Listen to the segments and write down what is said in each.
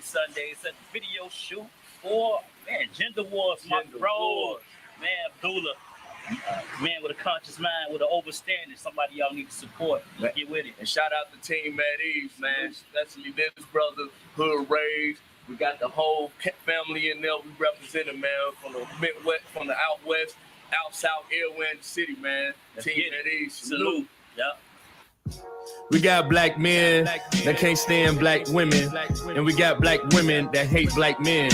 Sunday. It's a video shoot for, gender wars, my bro. Man, Abdullah. Man with a conscious mind, with an overstanding. Somebody y'all need to support. Let's get with it. And shout out to Team Mad East, man. Especially this brother, Hood Raised. We got the whole family in there. We represented, man, from the Midwest, from the out west, out south, everywhere in the city, man. Team Mad East. Salute. Yep. We got black men that can't stand black women, and we got black women that hate black men.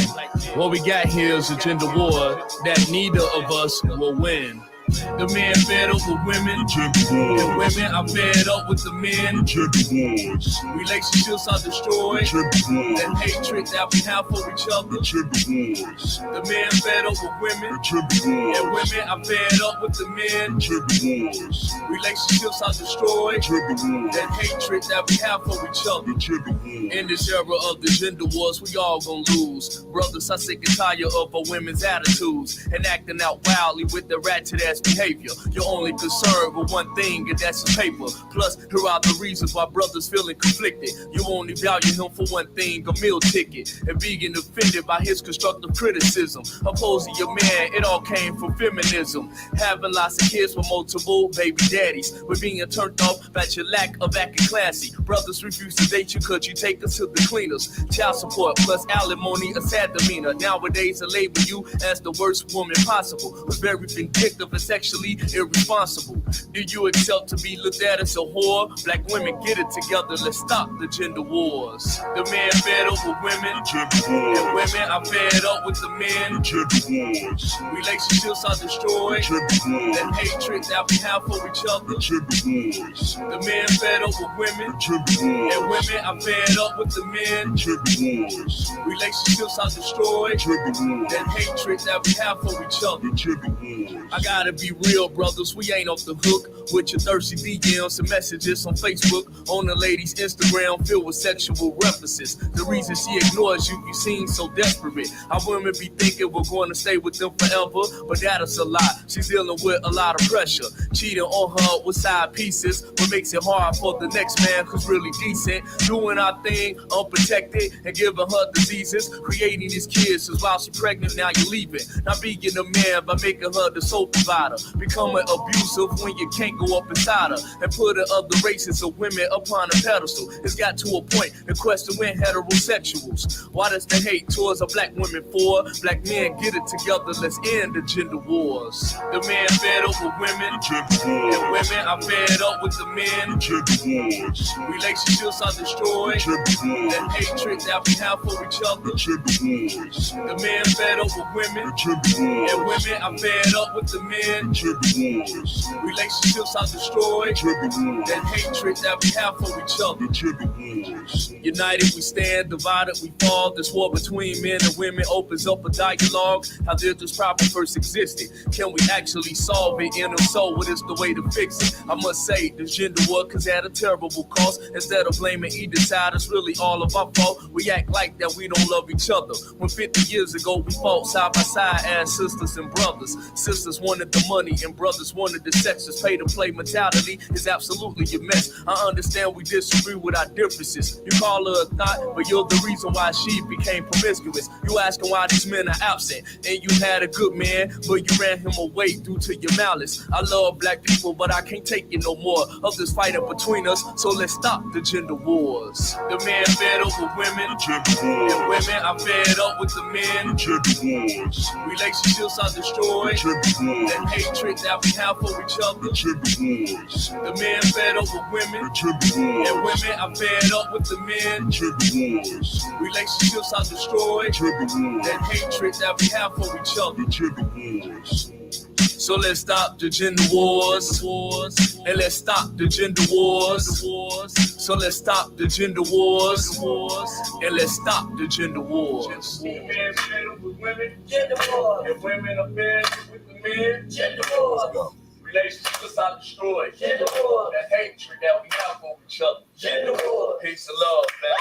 What we got here is a gender war that neither of us will win. The men fed up with women, and women are fed up with the men. Relationships are destroyed, and hatred that we have for each other. The men fed up with women, and women are fed up with the men. Relationships are destroyed, and hatred that we have for each other. In this era of the gender wars, we all gonna lose. Brothers are sick and tired of our women's attitudes and acting out wildly with the ratchet ass behavior. You're only concerned with one thing, and that's the paper. Plus, here are the reasons why brothers feeling conflicted. You only value him for one thing, a meal ticket, and being offended by his constructive criticism. Opposing your man, it all came from feminism. Having lots of kids with multiple baby daddies. We're being turned off by your lack of acting classy. Brothers refuse to date you cause you take us to the cleaners. Child support plus alimony, a sad demeanor. Nowadays, they label you as the worst woman possible. Who's very vindictive and sexually irresponsible. Do you accept to be looked at as a whore? Black women, get it together, let's stop the gender wars. The men fed up with women, and women are fed up with the men. Relationships are destroyed, and hatred that we have for each other. The men fed up with women, and women are fed up with the men. Relationships are destroyed, and hatred that we have for each other. I gotta be real, brothers, we ain't off the hook with your thirsty DMs and messages on Facebook, on the lady's Instagram filled with sexual references. The reason she ignores you, you seem so desperate. Our women be thinking we're going to stay with them forever, but that is a lie. She's dealing with a lot of pressure, cheating on her with side pieces, what makes it hard for the next man who's really decent, doing our thing unprotected and giving her diseases, creating these kids who's while she's pregnant, now you're leaving. Not being a man by making her the sole provider, becoming abusive when you can't go up inside her, and putting other races of women upon a pedestal. It's got to a point to question when heterosexuals. Why does the hate towards a black woman for? Black men, get it together, let's end the gender wars. The men fed up with women, and women are fed up with the men. Relationships are destroyed, and hatred that we have for each other. The men fed up with women, and women are fed up with the men. Relationships are destroyed, and hatred that we have for each other. United we stand, divided we fall. This war between men and women opens up a dialogue. How did this problem first existed? Can we actually solve it? And if so, what is the way to fix it? I must say, the gender war cause at a terrible cost. Instead of blaming either side, it's really all of our fault. We act like that we don't love each other, when 50 years ago we fought side by side as sisters and brothers. Sisters wanted the money and brothers wanted the sex. This pay-to-play mentality is absolutely a mess. I understand we disagree with our differences. You call her a thought, but you're the reason why she became promiscuous. You asking why these men are absent, and you had a good man, but you ran him away due to your malice. I love black people, but I can't take it no more of this fighting between us, so let's stop the gender wars. The men fed up with women, and women are fed up with the men. Relationships are destroyed, and hatred that we have for each other. The men fed up with women, and women are fed up with the men. Relationships are destroyed, and hatred that we have for each other. So let's stop the gender wars, and let's stop the gender wars. So let's stop the gender wars, and let's stop the gender wars. Men fed up with women, gender wars, and women are fed up with the men, gender wars. Relationships are destroyed, gender wars, and hatred that we have for each other, gender wars. Peace and love, man.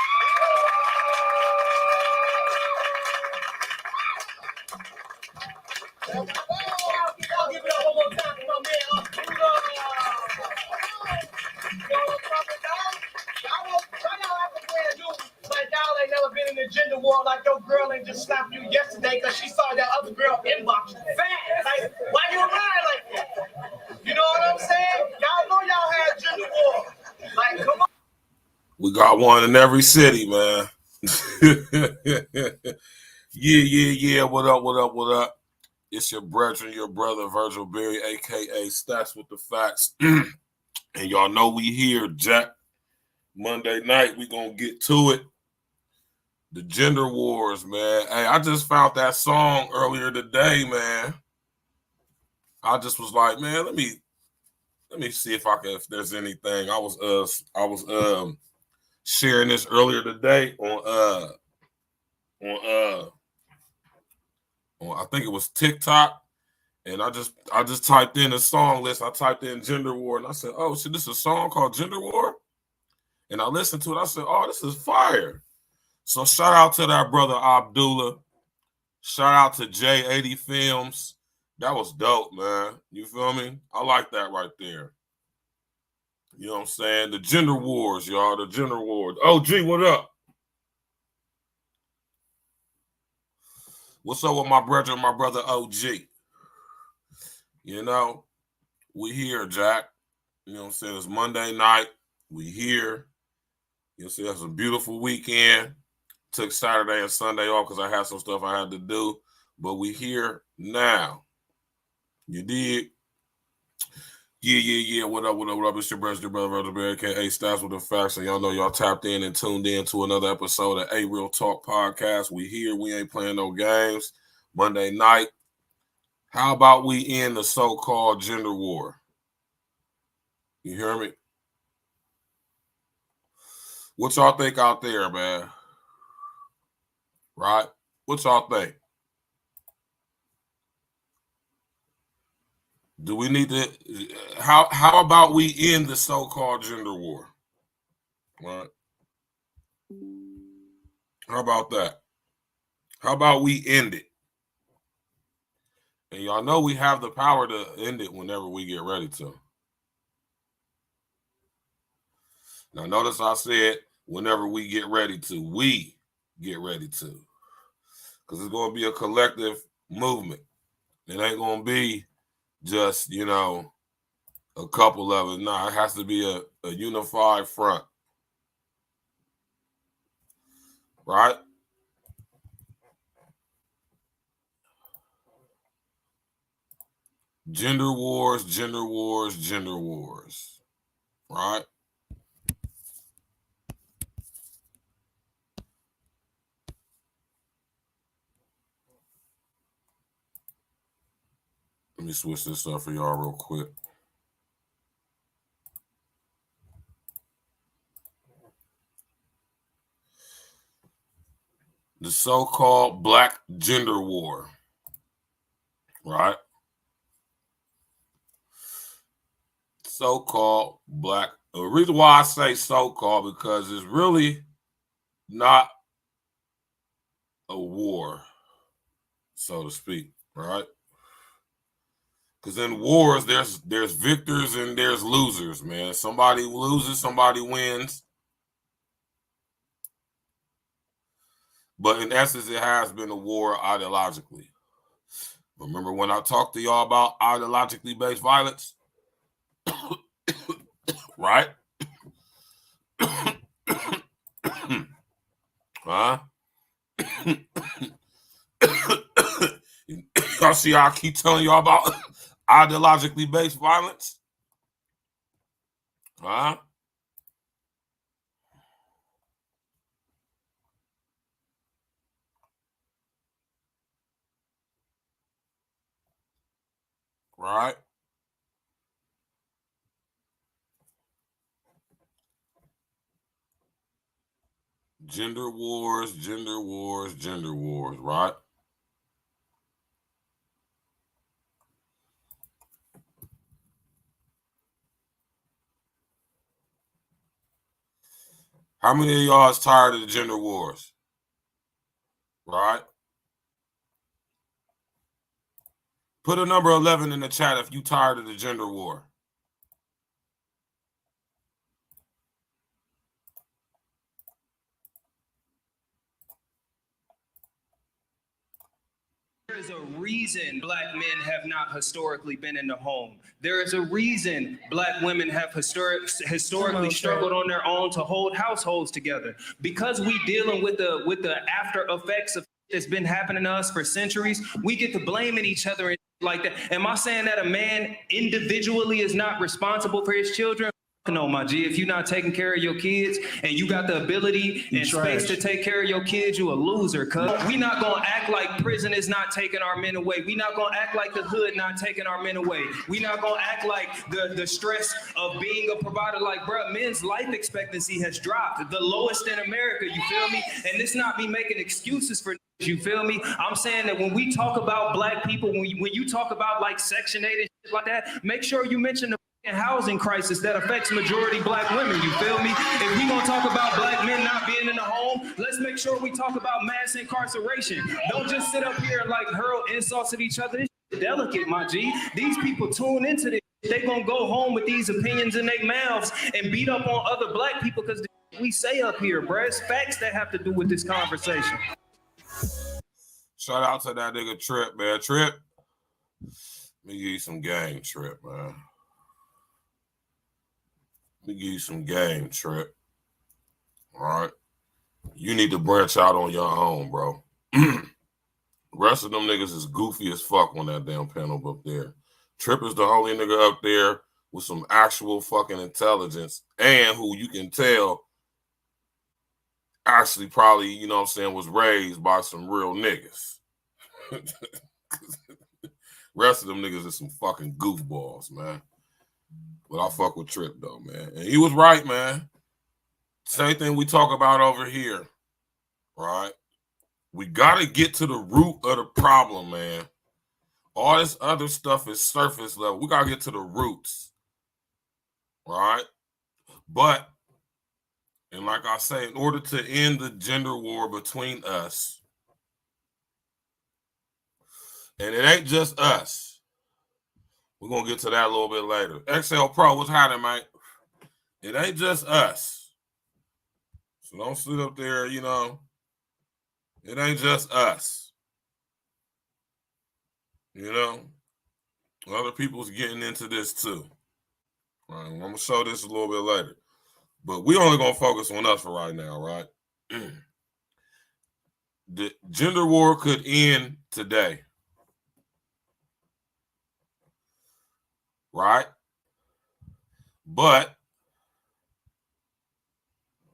I'll give it up one more time for my man, Abdullah. You know what I'm talking about? I know I can play a dude, but y'all ain't never been in the gender gender war like your girl ain't just slapped you yesterday because she saw that other girl inbox you. Like, why you lying like that? You know what I'm saying? Y'all know y'all had gender war. Like, come on. We got one in every city, man. Yeah. What up? It's your brethren, your brother, Virgil Berry, a.k.a. Stats with the Facts. And y'all know we here, Jack. Monday night, we gonna get to it. The gender wars, man. Hey, I just found that song earlier today, man. I just was like, man, let me see if there's anything. I was sharing this earlier today on I think it was TikTok, and I just typed in a song list. I typed in gender war, and I said, oh shit, this is a song called Gender War. And I listened to it. I said, oh, this is fire. So shout out to that brother Abdullah. Shout out to J80 Films. That was dope, man. You feel me? I like that right there. You know what I'm saying? The gender wars, y'all. The gender wars. OG, what up? What's up with my brother, OG? You know, we here, Jack. You know what I'm saying? It's Monday night. We here. You'll see that's a beautiful weekend. Took Saturday and Sunday off because I had some stuff I had to do. But we here now. You did? Yeah. What up? It's your brother, Virgil Berry, a.k.a. Stats with the Facts. So y'all know y'all tapped in and tuned in to another episode of A Real Talk Podcast. We here. We ain't playing no games. Monday night. How about we end the so-called gender war? You hear me? What y'all think out there, man? Right? What y'all think? Do we need to? How about we end the so-called gender war? Right? How about that? How about we end it? And y'all know we have the power to end it whenever we get ready to. Now, notice I said whenever we get ready to. We get ready to. Because it's going to be a collective movement. It ain't going to be just, a couple of it. No, it has to be a unified front. Right? Gender wars. Right? Let me switch this up for y'all real quick. The so-called black gender war. Right? So-called black. The reason why I say so-called because it's really not a war, so to speak, right? Because in wars, there's victors and there's losers, man. Somebody loses, somebody wins. But in essence, it has been a war ideologically. Remember when I talked to y'all about ideologically based violence? Right? Huh? Y'all see how I keep telling y'all about ideologically based violence? Huh? Right? Gender wars, right? How many of y'all is tired of the gender wars? Right? Put a number 11 in the chat if you tired of the gender war. There is a reason black men have not historically been in the home. There is a reason black women have historically struggled on their own to hold households together. Because we dealing with the after effects of that's been happening to us for centuries, we get to blaming each other and like that. Am I saying that a man individually is not responsible for his children? No, my G, if you're not taking care of your kids and you got the ability and space to take care of your kids, you a loser, cuz. We not gonna act like prison is not taking our men away. We not gonna act like the hood not taking our men away. We not gonna act like the stress of being a provider, like, bro, men's life expectancy has dropped, the lowest in America, you feel me? And this not me making excuses for, you feel me? I'm saying that when we talk about black people, when you talk about like Section 8 and shit like that, make sure you mention the housing crisis that affects majority black women, you feel me? If we gonna talk about black men not being in the home, let's make sure we talk about mass incarceration. Don't just sit up here and like hurl insults at each other. This is delicate, my G. These people tune into this. They gonna go home with these opinions in their mouths and beat up on other black people because we say up here, bruh. It's facts that have to do with this conversation. Shout out to that nigga Trip, man. Trip, let me give you some game, Trip, man. Let me give you some game, Trip. All right? You need to branch out on your own, bro. The rest of them niggas is goofy as fuck on that damn panel up there. Trip is the only nigga up there with some actual fucking intelligence and who you can tell actually probably, you know what I'm saying, was raised by some real niggas. Rest of them niggas is some fucking goofballs, man. But I fuck with Trip, though, man. And he was right, man. Same thing we talk about over here, right? We got to get to the root of the problem, man. All this other stuff is surface level. We got to get to the roots, right? But, and like I say, in order to end the gender war between us, and it ain't just us. We're going to get to that a little bit later. XL Pro, what's happening, mate? It ain't just us. So don't sit up there, you know. It ain't just us. You know? Other people's getting into this too. All right, I'm going to show this a little bit later. But we only going to focus on us for right now, right? The gender war could end today. Right? But,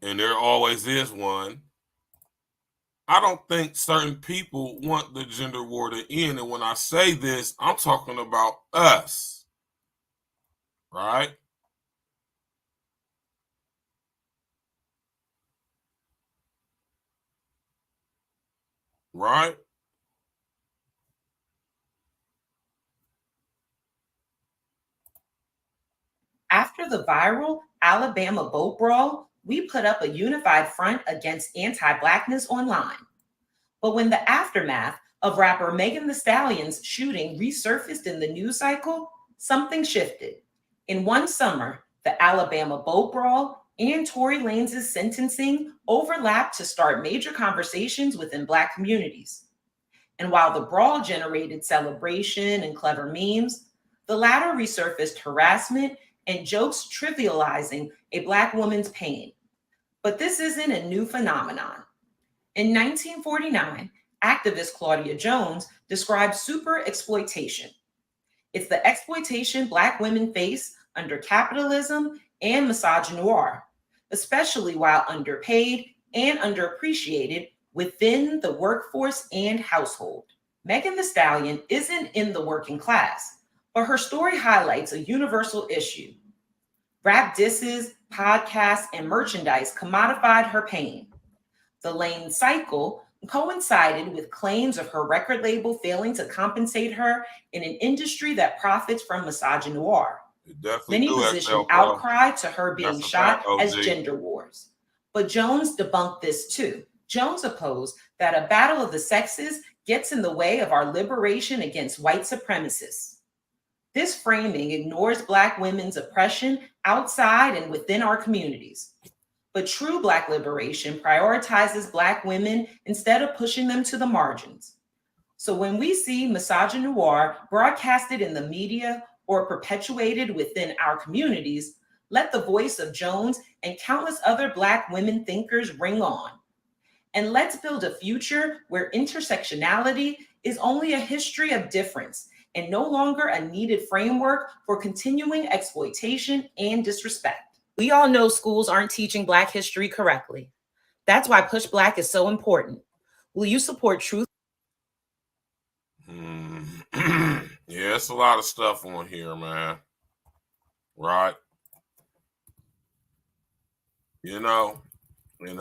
and there always is one, I don't think certain people want the gender war to end. And when I say this, I'm talking about us. Right? Right? After the viral Alabama boat brawl, we put up a unified front against anti-Blackness online. But when the aftermath of rapper Megan Thee Stallion's shooting resurfaced in the news cycle, something shifted. In one summer, the Alabama boat brawl and Tory Lanez sentencing overlapped to start major conversations within Black communities. And while the brawl generated celebration and clever memes, the latter resurfaced harassment and jokes trivializing a Black woman's pain. But this isn't a new phenomenon. In 1949, activist Claudia Jones described super exploitation. It's the exploitation Black women face under capitalism and misogynoir, especially while underpaid and underappreciated within the workforce and household. Megan Thee Stallion isn't in the working class, but her story highlights a universal issue. Rap disses, podcasts, and merchandise commodified her pain. The Lane cycle coincided with claims of her record label failing to compensate her in an industry that profits from misogynoir. Many positioned outcry to her being shot as gender wars. But Jones debunked this too. Jones opposed that a battle of the sexes gets in the way of our liberation against white supremacists. This framing ignores Black women's oppression outside and within our communities. But true Black liberation prioritizes Black women instead of pushing them to the margins. So when we see misogynoir broadcasted in the media or perpetuated within our communities, let the voice of Jones and countless other Black women thinkers ring on. And let's build a future where intersectionality is only a history of difference and no longer a needed framework for continuing exploitation and disrespect. We all know schools aren't teaching Black history correctly. That's why Push Black is so important. Will you support truth? Yeah, it's a lot of stuff on here, man. Right? You know, and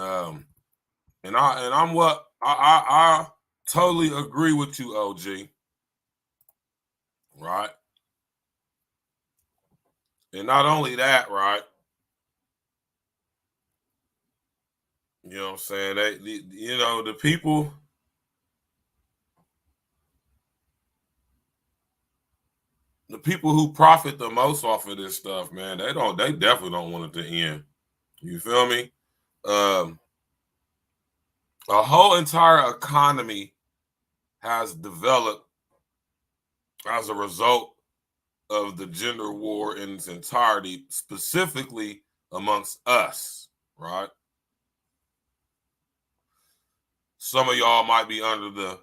I'm what I totally agree with you, OG. Right? And not only that, right? You know what I'm saying? The people who profit the most off of this stuff, man, they definitely don't want it to end. You feel me? A whole entire economy has developed as a result of the gender war in its entirety, specifically amongst us, right? Some of y'all might be under the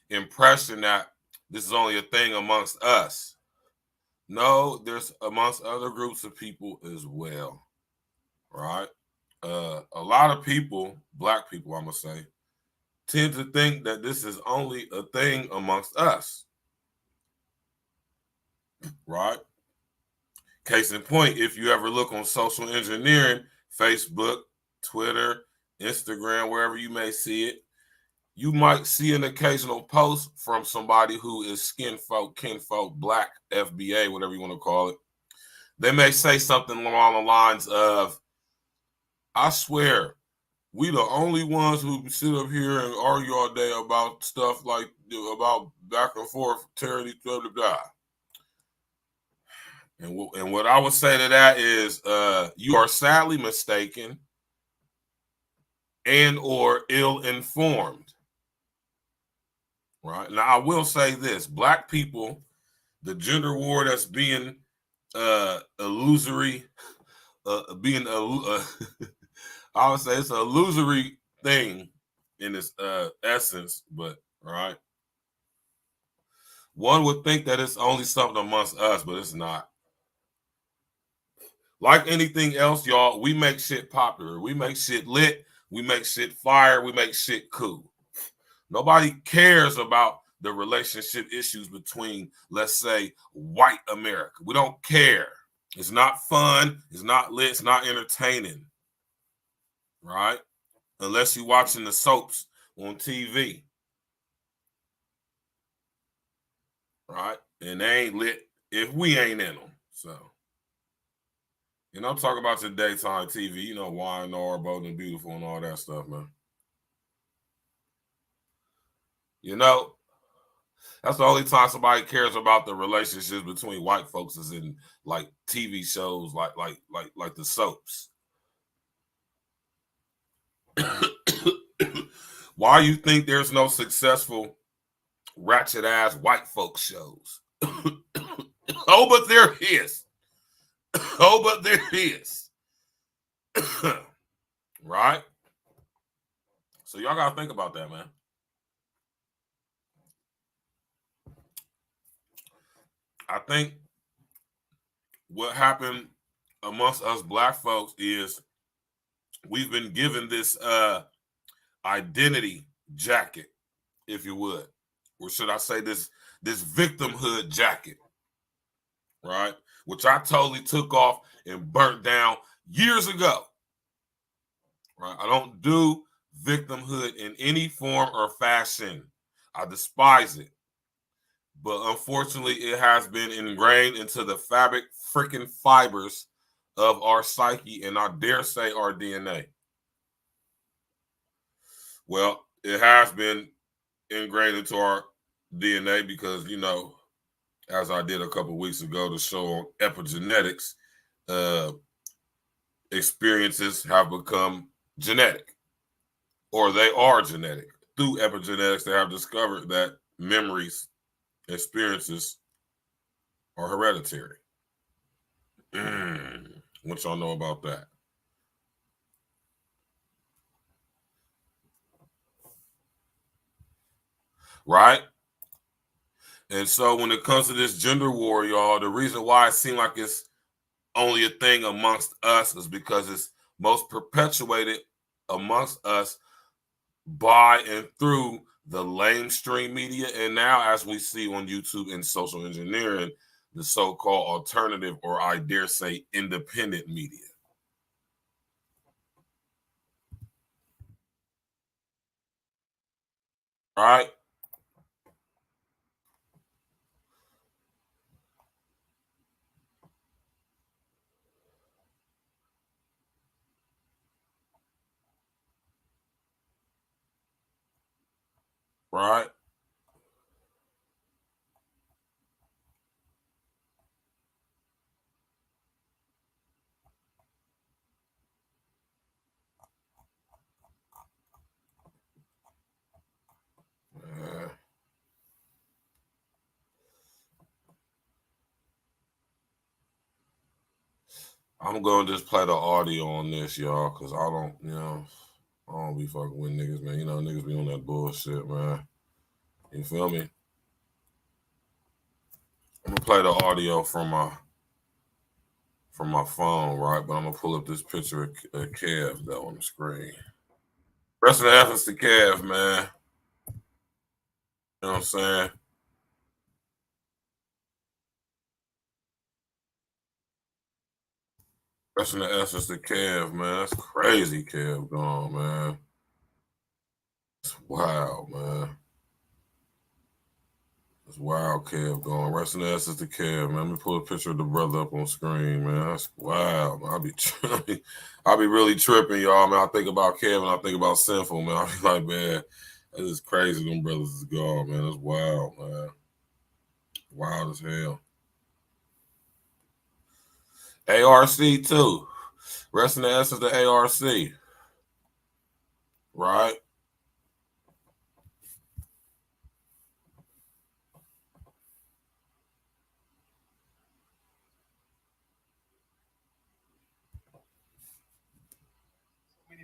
impression that this is only a thing amongst us. No, there's amongst other groups of people as well, right? A lot of people, Black people, I'm gonna say, tend to think that this is only a thing amongst us, right? Case in point, if you ever look on social engineering, Facebook, Twitter, Instagram, wherever you may see it, you might see an occasional post from somebody who is skinfolk, kinfolk, Black, FBA, whatever you want to call it. They may say something along the lines of, I swear, we the only ones who sit up here and argue all day about stuff like about back and forth, tyranny, blah, blah, blah. And what I would say to that is you are sadly mistaken and or ill-informed. Right? Now, I will say this. Black people, the gender war that's being illusory, I would say it's an illusory thing in its essence, but right. One would think that it's only something amongst us, but it's not. Like anything else, y'all, we make shit popular. We make shit lit. We make shit fire. We make shit cool. Nobody cares about the relationship issues between, let's say, white America. We don't care. It's not fun. It's not lit. It's not entertaining. Right? Unless you're watching the soaps on TV. Right? And they ain't lit if we ain't in them. So, and I'm talking about your daytime TV, you know, Wine, Bold and Beautiful and all that stuff, man. You know, that's the only time somebody cares about the relationships between white folks is in like TV shows like the soaps. Why you think there's no successful ratchet ass white folk shows? Oh, but there is. Oh, but there is. Right? So y'all gotta think about that, man. I think what happened amongst us Black folks is we've been given this identity jacket, if you would, or should I say this victimhood jacket, right? Which I totally took off and burnt down years ago. Right? I don't do victimhood in any form or fashion. I despise it. But unfortunately, it has been ingrained into the fabric freaking fibers of our psyche and I dare say our DNA. Well, it has been ingrained into our DNA because, you know, as I did a couple weeks ago, the show on epigenetics, experiences have become genetic, or they are genetic. through epigenetics they have discovered that memories, experiences are hereditary. What y'all know about that? Right? And so when it comes to this gender war, y'all, the reason why it seems like it's only a thing amongst us is because it's most perpetuated amongst us by and through the mainstream media, and now, as we see on YouTube and social engineering, the so-called alternative, or I dare say independent media. Right? Right? I'm going to just play the audio on this, y'all, because I don't be fucking with niggas, man. You know, niggas be on that bullshit, man. You feel me? I'm gonna play the audio from my phone, right? But I'm gonna pull up this picture of Kev though on the screen. Rest of the efforts to Kev, man. You know what I'm saying? Rest of the essence to Kev, man. That's crazy, Kev gone, man. It's wild, man. It's wild, Kev gone. Rest in the essence to Kev, man. Let me pull a picture of the brother up on screen, man. That's wild, man. I be really tripping, y'all, man. I think about Kev and I think about Sinful, man. I be like, man, that is crazy. Them brothers is gone, man. That's wild, man. Wild as hell. ARC too. Rest in the essence to ARC. Right?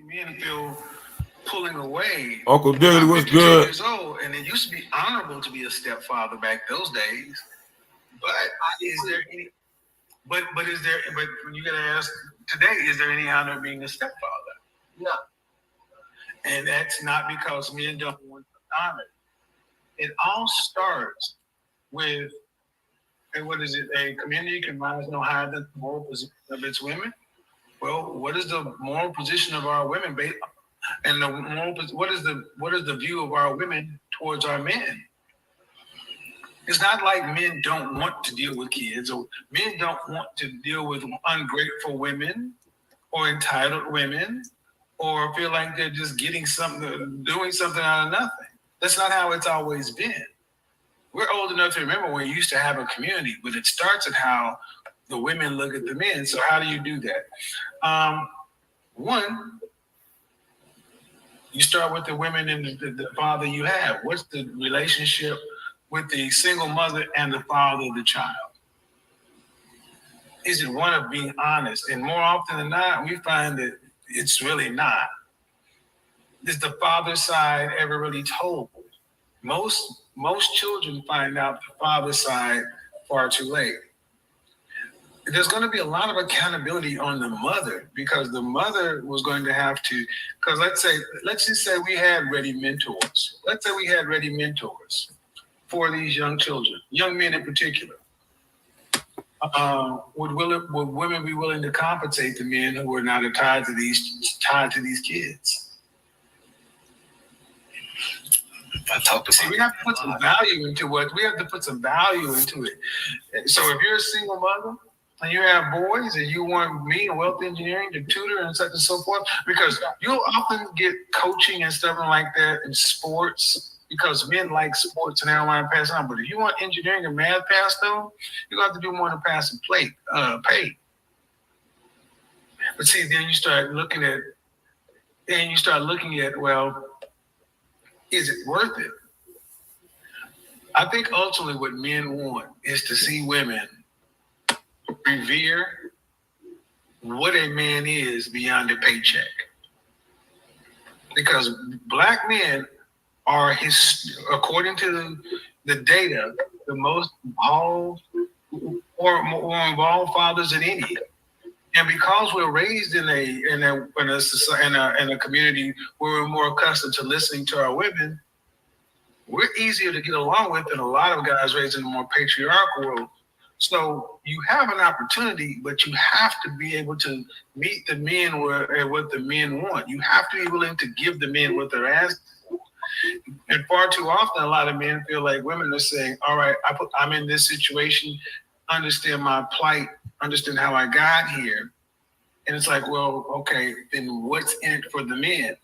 Men feel pulling away. Uncle Diggity, what's good? Years old, and it used to be honorable to be a stepfather back those days. But is there any? But is there? But when you gotta ask today, is there any honor being a stepfather? No. And that's not because men don't want honor. It all starts with, and what is it? A community can rise no higher than the moral position of its women. Well, what is the moral position of our women, and what is the view of our women towards our men? It's not like men don't want to deal with kids, or men don't want to deal with ungrateful women or entitled women, or feel like they're just getting something, doing something out of nothing. That's not how it's always been. We're old enough to remember when you used to have a community, but it starts at how the women look at the men. So how do you do that? One, you start with the women and the father you have. What's the relationship with the single mother and the father of the child? Is it one of being honest? And more often than not, we find that it's really not. Is the father's side ever really told? Most children find out the father's side far too late. There's going to be a lot of accountability on the mother, because the mother was going to have to, because let's just say we had ready mentors. Let's say we had ready mentors for these young children, young men in particular. Would women be willing to compensate the men who are not tied to these kids? We have to put some value into it. We have to put some value into it. So if you're a single mother and you have boys and you want me in wealth engineering to tutor and such and so forth, because you'll often get coaching and stuff like that in sports, because men like sports and they don't want to pass on. But if you want engineering and math passed on, you're going to have to do more than pass and pay. But see, then you start looking at, well, is it worth it? I think ultimately what men want is to see women revere what a man is beyond a paycheck. Because black men are, according to the data, the most involved or more involved fathers than any. And because we're raised in a community where we're more accustomed to listening to our women, we're easier to get along with than a lot of guys raised in a more patriarchal world. So you have an opportunity, but you have to be able to meet the men where what the men want. You have to be willing to give the men what they're asking. And far too often, a lot of men feel like women are saying, all right, I'm in this situation, understand my plight, understand how I got here. And it's like, well, okay, then what's in it for the men?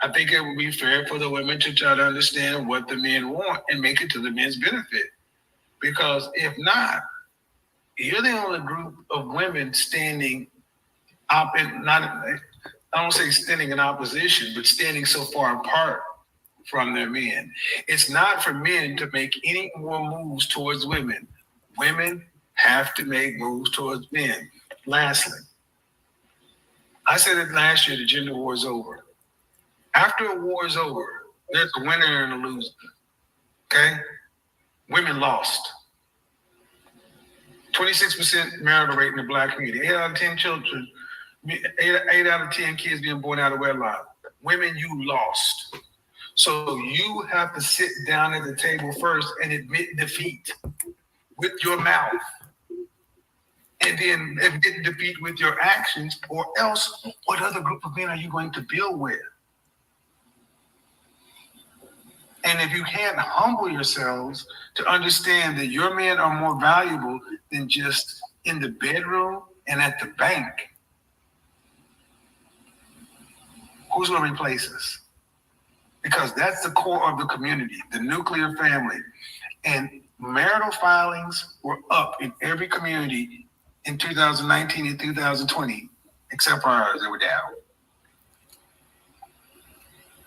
I think it would be fair for the women to try to understand what the men want and make it to the men's benefit. Because if not, you're the only group of women standing up and not, I don't say standing in opposition, but standing so far apart from their men. It's not for men to make any more moves towards women. Women have to make moves towards men. Lastly, I said it last year, the gender war is over. After a war is over, there's a winner and a loser. Okay? Women lost. 26% marital rate in the black community. 8 out of 10 children, 8 out of 10 kids being born out of wedlock. Women, you lost. So you have to sit down at the table first and admit defeat with your mouth. And then admit defeat with your actions, or else what other group of men are you going to build with? And if you can't humble yourselves to understand that your men are more valuable than just in the bedroom and at the bank, who's going to replace us? Because that's the core of the community, the nuclear family. And marital filings were up in every community in 2019 and 2020, except for ours, they were down.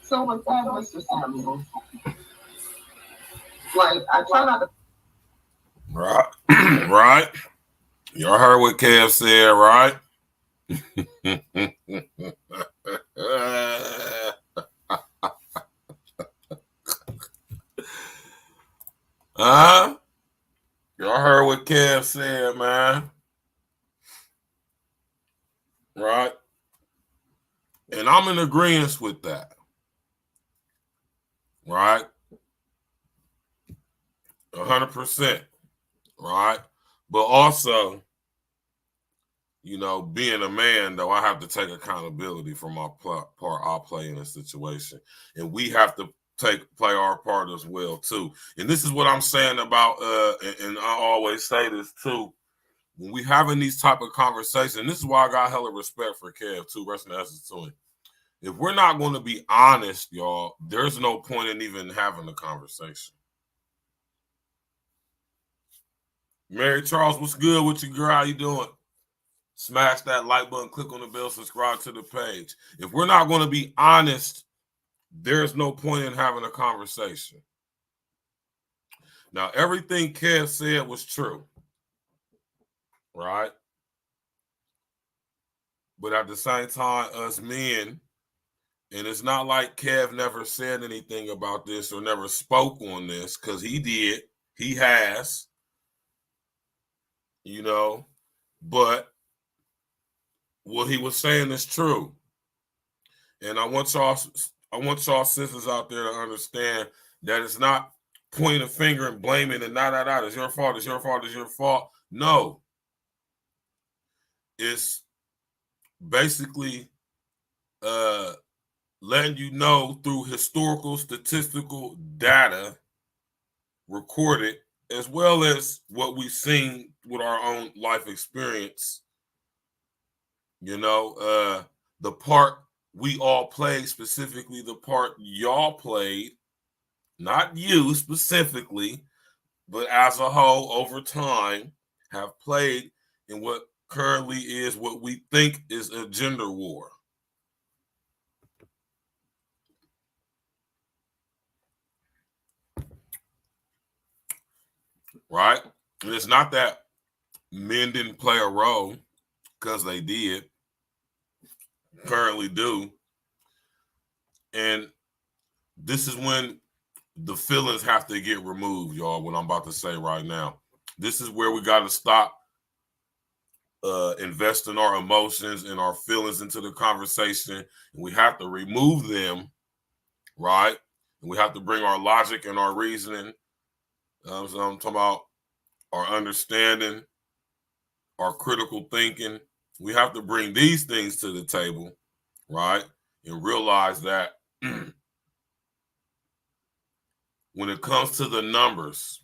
So with that, Mr. Samuel, like I try not to. Right, right. Y'all heard what Kev said, right? Y'all heard what Kev said, man. Right? And I'm in agreement with that. Right? 100%. Right? But also, you know, being a man, though, I have to take accountability for my part I play in a situation. And we have to play our part as well, too. And this is what I'm saying about, and I always say this, too. When we having these type of conversations, this is why I got hella respect for Kev, too, rest in essence to him. If we're not going to be honest, y'all, there's no point in even having the conversation. Mary Charles, what's good with you, girl? How you doing? Smash that like button, click on the bell, subscribe to the page. If we're not going to be honest, there's no point in having a conversation. Now, everything Kev said was true, right? But at the same time, us men, and it's not like Kev never said anything about this or never spoke on this, because he did. He has, you know, but what he was saying is true. And I want y'all sisters out there to understand that it's not pointing a finger and blaming and it's your fault, it's your fault, it's your fault. No. It's basically letting you know through historical, statistical data recorded, as well as what we've seen with our own life experience. You know, the part we all played, specifically the part y'all played, not you specifically, but as a whole over time have played in what currently is what we think is a gender war. right? And it's not that men didn't play a role, because they did, currently do. And this is when the feelings have to get removed, y'all, what I'm about to say right now. This is where we got to stop investing our emotions and our feelings into the conversation. And we have to remove them, right? And we have to bring our logic and our reasoning. So I'm talking about our understanding, our critical thinking. We have to bring these things to the table, right? And realize that when it comes to the numbers,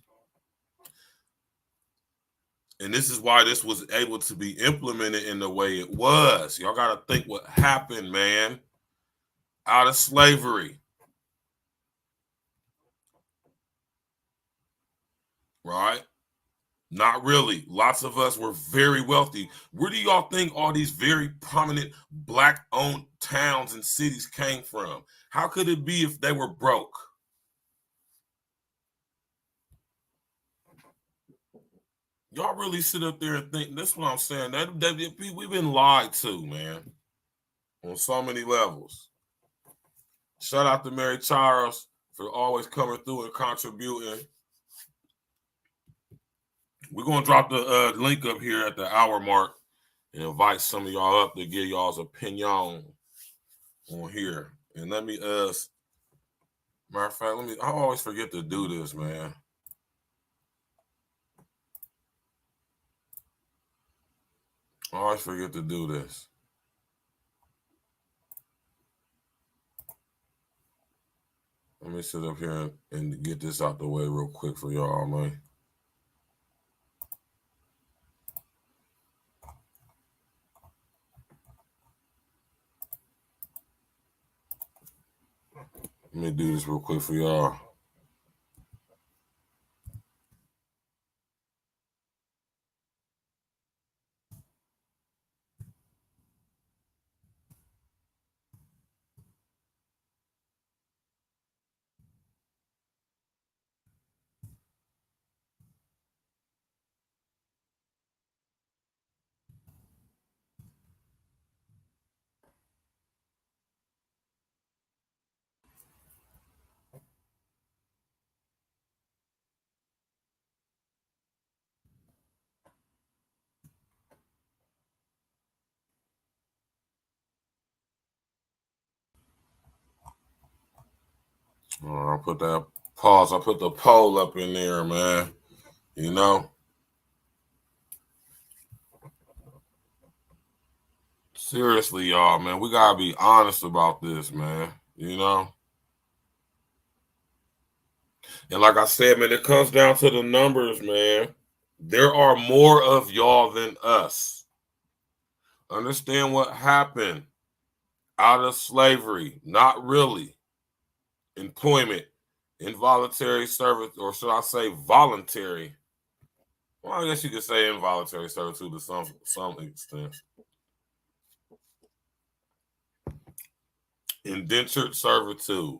and this is why this was able to be implemented in the way it was. Y'all got to think what happened, man, out of slavery. Right? Not really. Lots of us were very wealthy. Where do y'all think all these very prominent Black-owned towns and cities came from? How could it be if they were broke? Y'all really sit up there and think, that's what I'm saying. We've been lied to, man, on so many levels. Shout out to Mary Charles for always coming through and contributing. We're going to drop the link up here at the hour mark and invite some of y'all up to give y'all's opinion on here. And let me, matter of fact, I always forget to do this, man. I always forget to do this. Let me sit up here and get this out the way real quick for y'all, man. Let me do this real quick for y'all. I'll put that pause. I put the poll up in there, man. You know? Seriously, y'all, man. We got to be honest about this, man. You know? And like I said, man, it comes down to the numbers, man. There are more of y'all than us. Understand what happened out of slavery. Not really. Employment, involuntary service, or should I say voluntary? Well, I guess you could say involuntary servitude to some extent. Indentured servitude.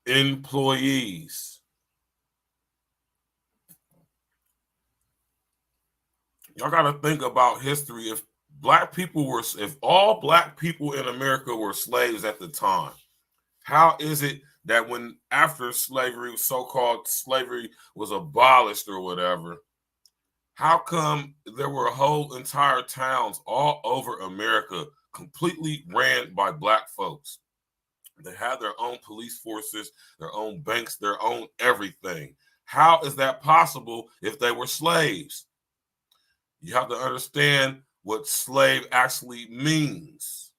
Employees. Y'all got to think about history. If all Black people in America were slaves at the time, how is it that when after slavery, so-called slavery was abolished or whatever, how come there were whole entire towns all over America completely ran by Black folks? They had their own police forces, their own banks, their own everything. How is that possible if they were slaves? You have to understand what slave actually means.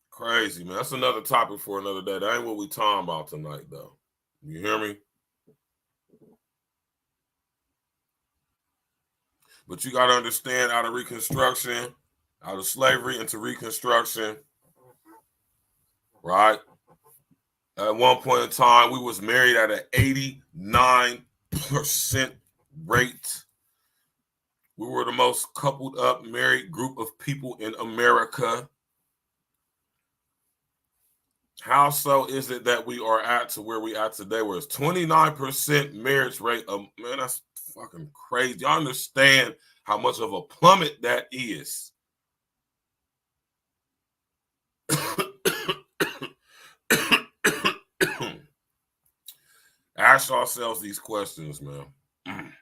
Crazy, man. That's another topic for another day. That ain't what we talking about tonight, though. You hear me? But you got to understand, out of Reconstruction, out of slavery into Reconstruction, right? At one point in time, we was married at an 89% rate. We were the most coupled up, married group of people in America. How so is it that we are at to where we at today, where it's 29% marriage rate? Man, that's fucking crazy. Y'all understand how much of a plummet that is? Ask ourselves these questions, man. And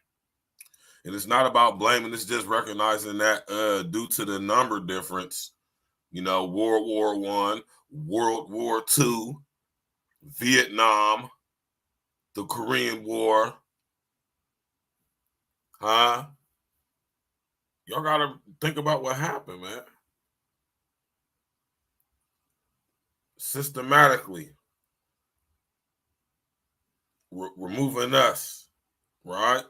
it's not about blaming, it's just recognizing that due to the number difference, you know, World War I, World War II, Vietnam, the Korean War, y'all gotta think about what happened, man. Systematically removing us, right?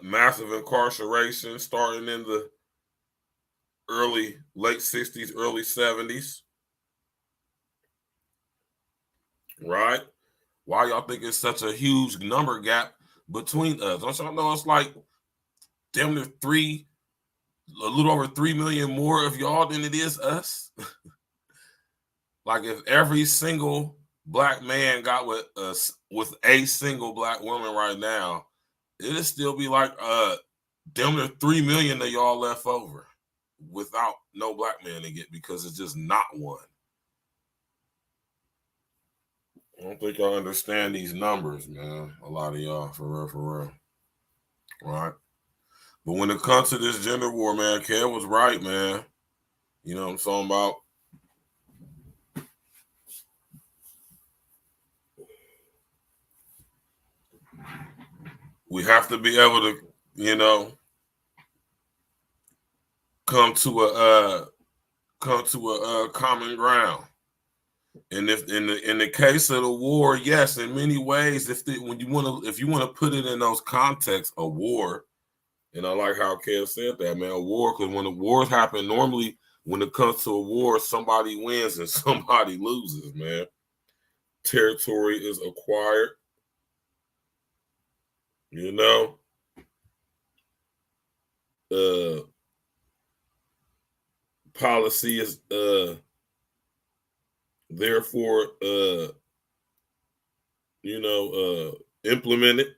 Massive incarceration starting in the late 60s, early 70s, right? Why y'all think it's such a huge number gap between us? Don't y'all know it's like damn near a little over 3 million more of y'all than it is us? Like if every single black man got with a single black woman right now, it'd still be like damn near 3 million of y'all left over without no black man to get, because it's just not one. I don't think y'all understand these numbers, man. A lot of y'all, for real. Right? But when it comes to this gender war, man, Kev was right, man. You know what I'm talking about? We have to be able to, you know, come to a common ground. And if in the case of the war, yes, in many ways, if you want to put it in those contexts, a war, and I like how Kev said that, man, a war, because when the wars happen, normally when it comes to a war, somebody wins and somebody loses, man. Territory is acquired, you know. Policy is therefore implemented,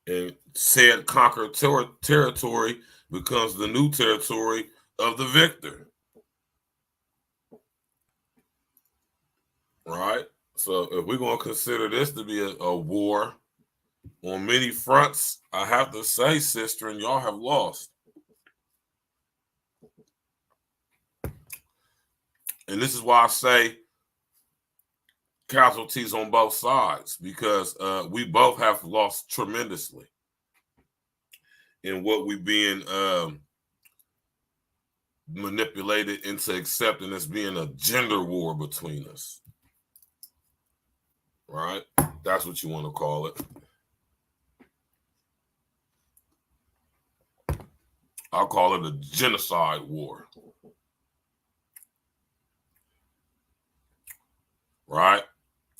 and said conquered territory becomes the new territory of the victor. Right? So if we're going to consider this to be a war on many fronts, I have to say, sister, and y'all have lost. And this is why I say casualties on both sides, because we both have lost tremendously in what we're being manipulated into accepting as being a gender war between us. Right? That's what you want to call it. I'll call it a genocide war. Right?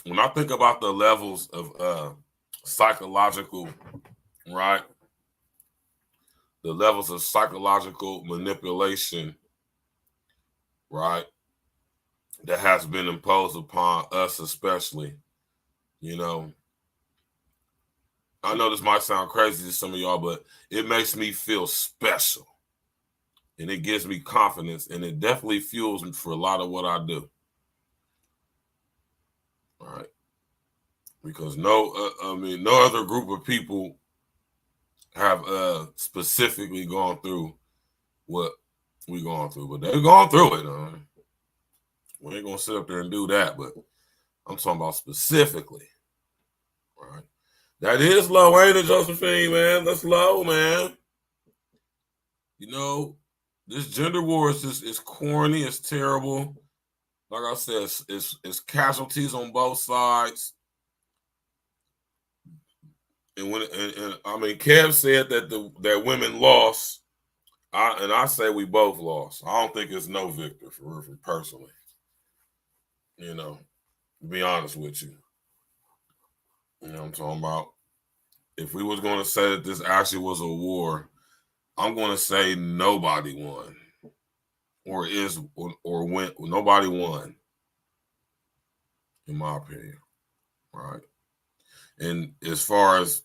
When I think about the levels of psychological, right? The levels of psychological manipulation, right, that has been imposed upon us, especially, you know. I know this might sound crazy to some of y'all, but it makes me feel special. And it gives me confidence, and it definitely fuels me for a lot of what I do. All right. Because no other group of people have specifically gone through what we gone through, but they've gone through it. We ain't gonna sit up there and do that, but I'm talking about specifically. All right. That is low, ain't it, Josephine, man? That's low, man. You know, this gender war is just, it's corny, it's terrible. Like I said, it's casualties on both sides. And Kev said that women lost. I say we both lost. I don't think it's no victor for personally. You know, to be honest with you. You know what I'm talking about? If we was going to say that this actually was a war, I'm going to say nobody won. Or went. Nobody won. in my opinion, right? And as far as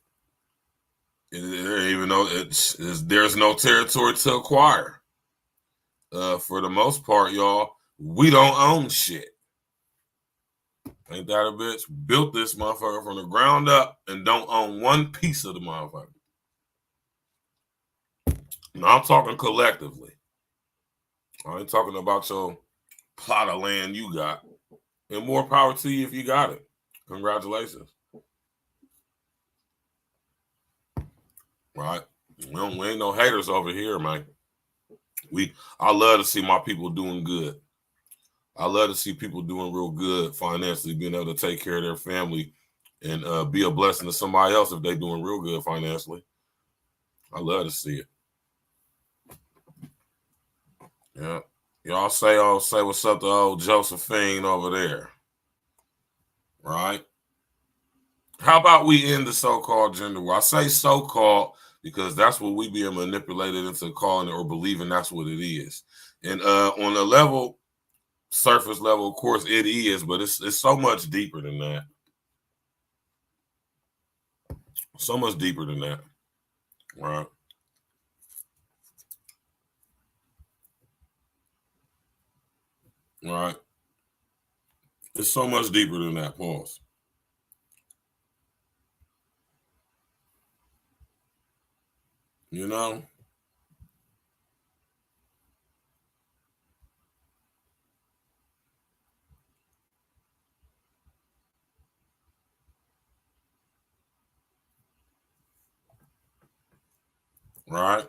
even though there's no territory to acquire, for the most part, y'all, we don't own shit. Ain't that a bitch? Built this motherfucker from the ground up and don't own one piece of the motherfucker. Now I'm talking collectively. I ain't talking about your plot of land you got. And more power to you if you got it. Congratulations. Right? We ain't no haters over here, man. I love to see my people doing good. I love to see people doing real good financially, being able to take care of their family and be a blessing to somebody else if they're doing real good financially. I love to see it. Yeah. Y'all say what's up to old Josephine over there. Right? How about we end the so-called gender war? I say so-called because that's what we being manipulated into calling it or believing that's what it is. And on a level, surface level, of course, it is, but it's so much deeper than that. So much deeper than that. Right? Right? It's so much deeper than that. Pause. You know? Right?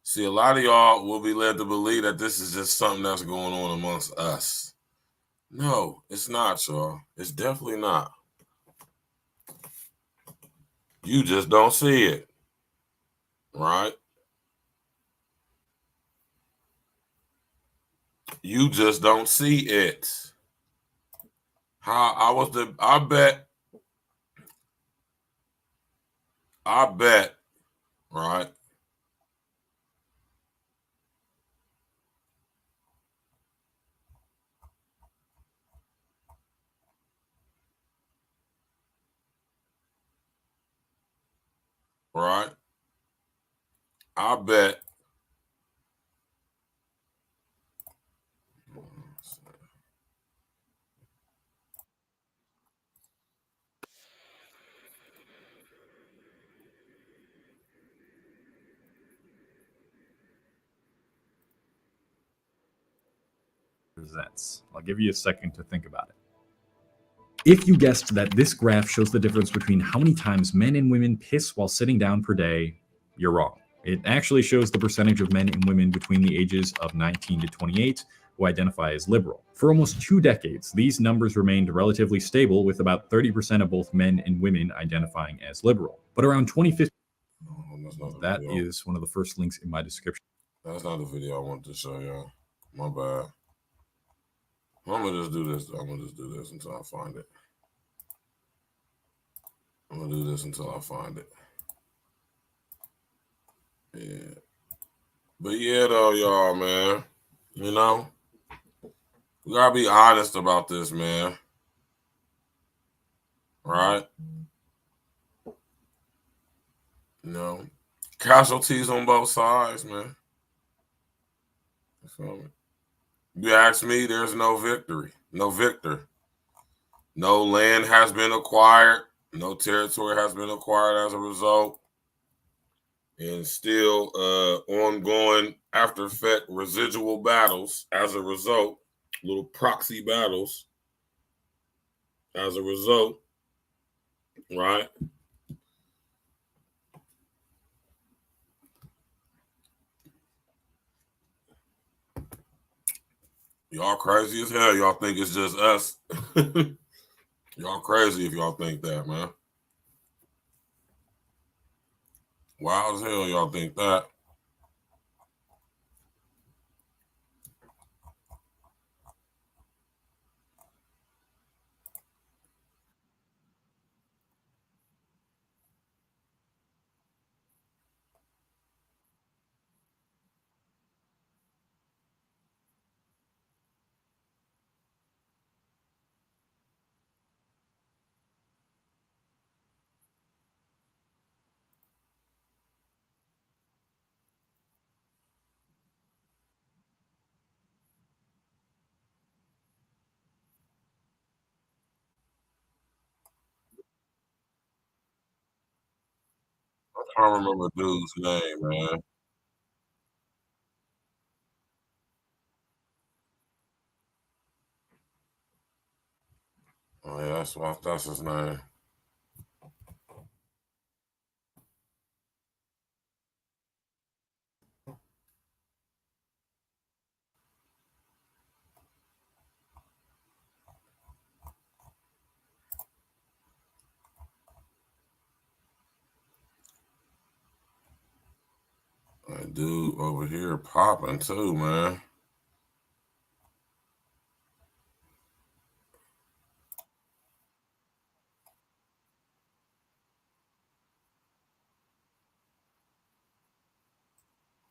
See, a lot of y'all will be led to believe that this is just something that's going on amongst us. No, it's not, y'all. It's definitely not. You just don't see it. Right? You just don't see it. I bet, right? Right? I bet. Presents. I'll give you a second to think about it. If you guessed that this graph shows the difference between how many times men and women piss while sitting down per day, you're wrong. It actually shows the percentage of men and women between the ages of 19 to 28 who identify as liberal. For almost 2 decades, these numbers remained relatively stable, with about 30% of both men and women identifying as liberal. But around 2015, that is one of the first links in my description. That's not the video I wanted to show y'all. My bad. I'm gonna just do this. I'm gonna just do this until I find it. I'm gonna do this until I find it. Yeah. But yeah, though, y'all, man. You know, we gotta be honest about this, man. Right? You know, casualties on both sides, man. You feel me? You ask me, there's no victory, no victor. No land has been acquired. No territory has been acquired as a result. And still ongoing after effect residual battles as a result, little proxy battles as a result, right? Y'all crazy as hell. Y'all think it's just us. Y'all crazy if y'all think that, man. Wild as hell y'all think that. can't remember dude's name, man. Oh yeah, that's his name. That dude over here popping too, man.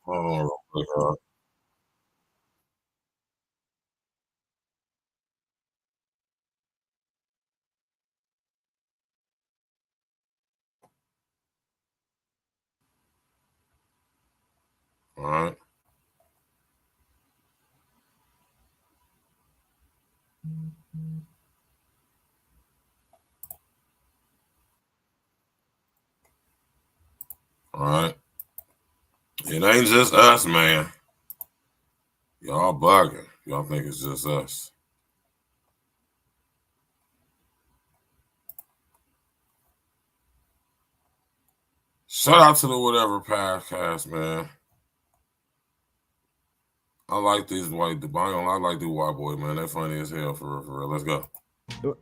Oh my God. All right. All right. It ain't just us, man. Y'all bugging. Y'all think it's just us. Shout out to the Whatever podcast, man. I like these white. I like the white boy, man. They funny as hell for real. For real. Let's go.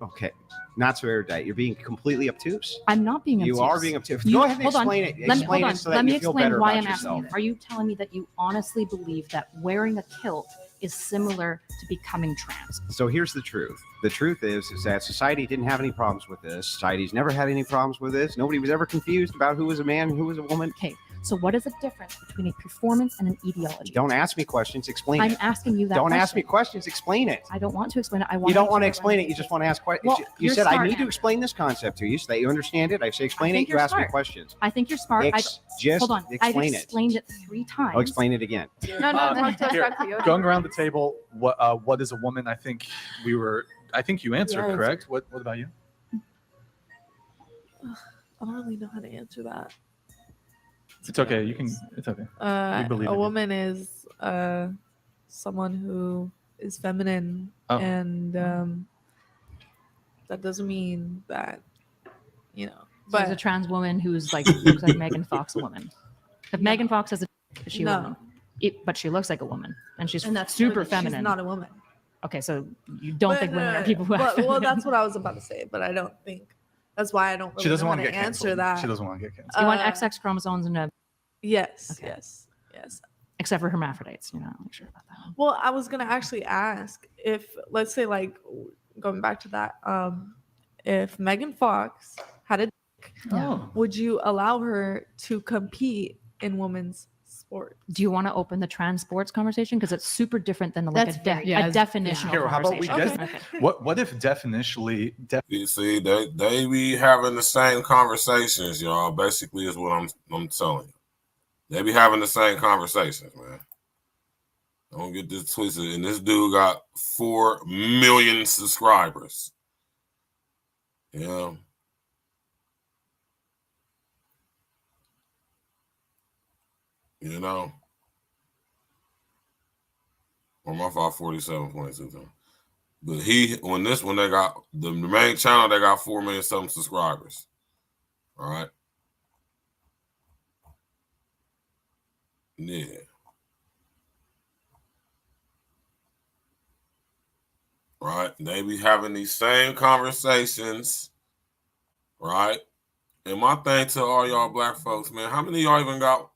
Okay, not so erudite. You're being completely obtuse. I'm not being obtuse. You are being obtuse. You- Go ahead and hold on. explain it. Let Explain it so that Let me you feel explain better why about I'm yourself. asking you. Are you telling me that you honestly believe that wearing a kilt is similar to becoming trans? So here's the truth. The truth is that society didn't have any problems with this. Society's never had any problems with this. Nobody was ever confused about who was a man and who was a woman. Okay, so what is the difference between a performance and an ideology? Don't ask me questions. Explain I'm it. asking you that Don't ask question. me questions. Explain it. I don't want to explain it. I want. You don't want to explain it. You just want to ask questions. Well, You you're said I smart, need to Andrew. explain this concept to you so that you understand it. I say explain I it. think You you're ask me smart. questions. I think you're smart. Just hold on. I've explain it. explained it 3 times. I'll explain it again. No, Here, talk to you. going around the table, what is a woman? I think you answered Yeah, correct. What about you? I don't really know how to answer that. It's okay. You can. It's okay. We believe A in you. woman is someone who is feminine, Oh. and that doesn't mean that, you know. So there's a trans woman who's like looks like Megan Fox a woman. If Megan Fox has a, is she a No. woman? But she looks like a woman, and she's And that's super she's feminine. not a woman. Okay, so you don't But, think women are people who are well, that's what I was about to say, but I don't think. That's why I don't really She doesn't know want how to to get answer canceled. that. She doesn't want to get canceled. you want XX chromosomes and a Yes, Okay. yes. except for hermaphrodites. You're not really sure about that. Well, I was gonna actually ask if, let's say, like going back to that, if Megan Fox had a dick, Yeah. would you allow her to compete in women's sport? Do you want to open the trans sports conversation because it's super different than like That's a it's- definitional Here, how about we conversation? just what if definitionally You see, they be having the same conversations, y'all. Basically, is what I'm telling you. They be having the same conversations, man. Don't get this twisted. And this dude got 4 million subscribers. You know? You know? Or my fault, 47.2. But they got the main channel, they got 4 million something subscribers. All right. Yeah. Right. They be having these same conversations. Right. And my thing to all y'all black folks, man, how many of y'all even got,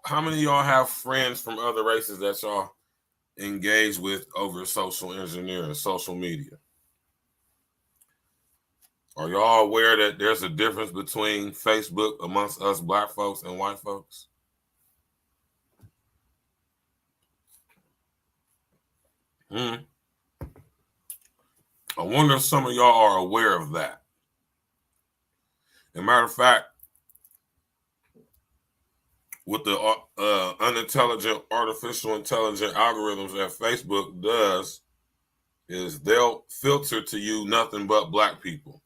how many of y'all have friends from other races that y'all engage with over social engineering, social media? Are y'all aware that there's a difference between Facebook amongst us black folks and white folks? I wonder if some of y'all are aware of that. As a matter of fact, what the unintelligent artificial intelligent algorithms that Facebook does is they'll filter to you nothing but black people.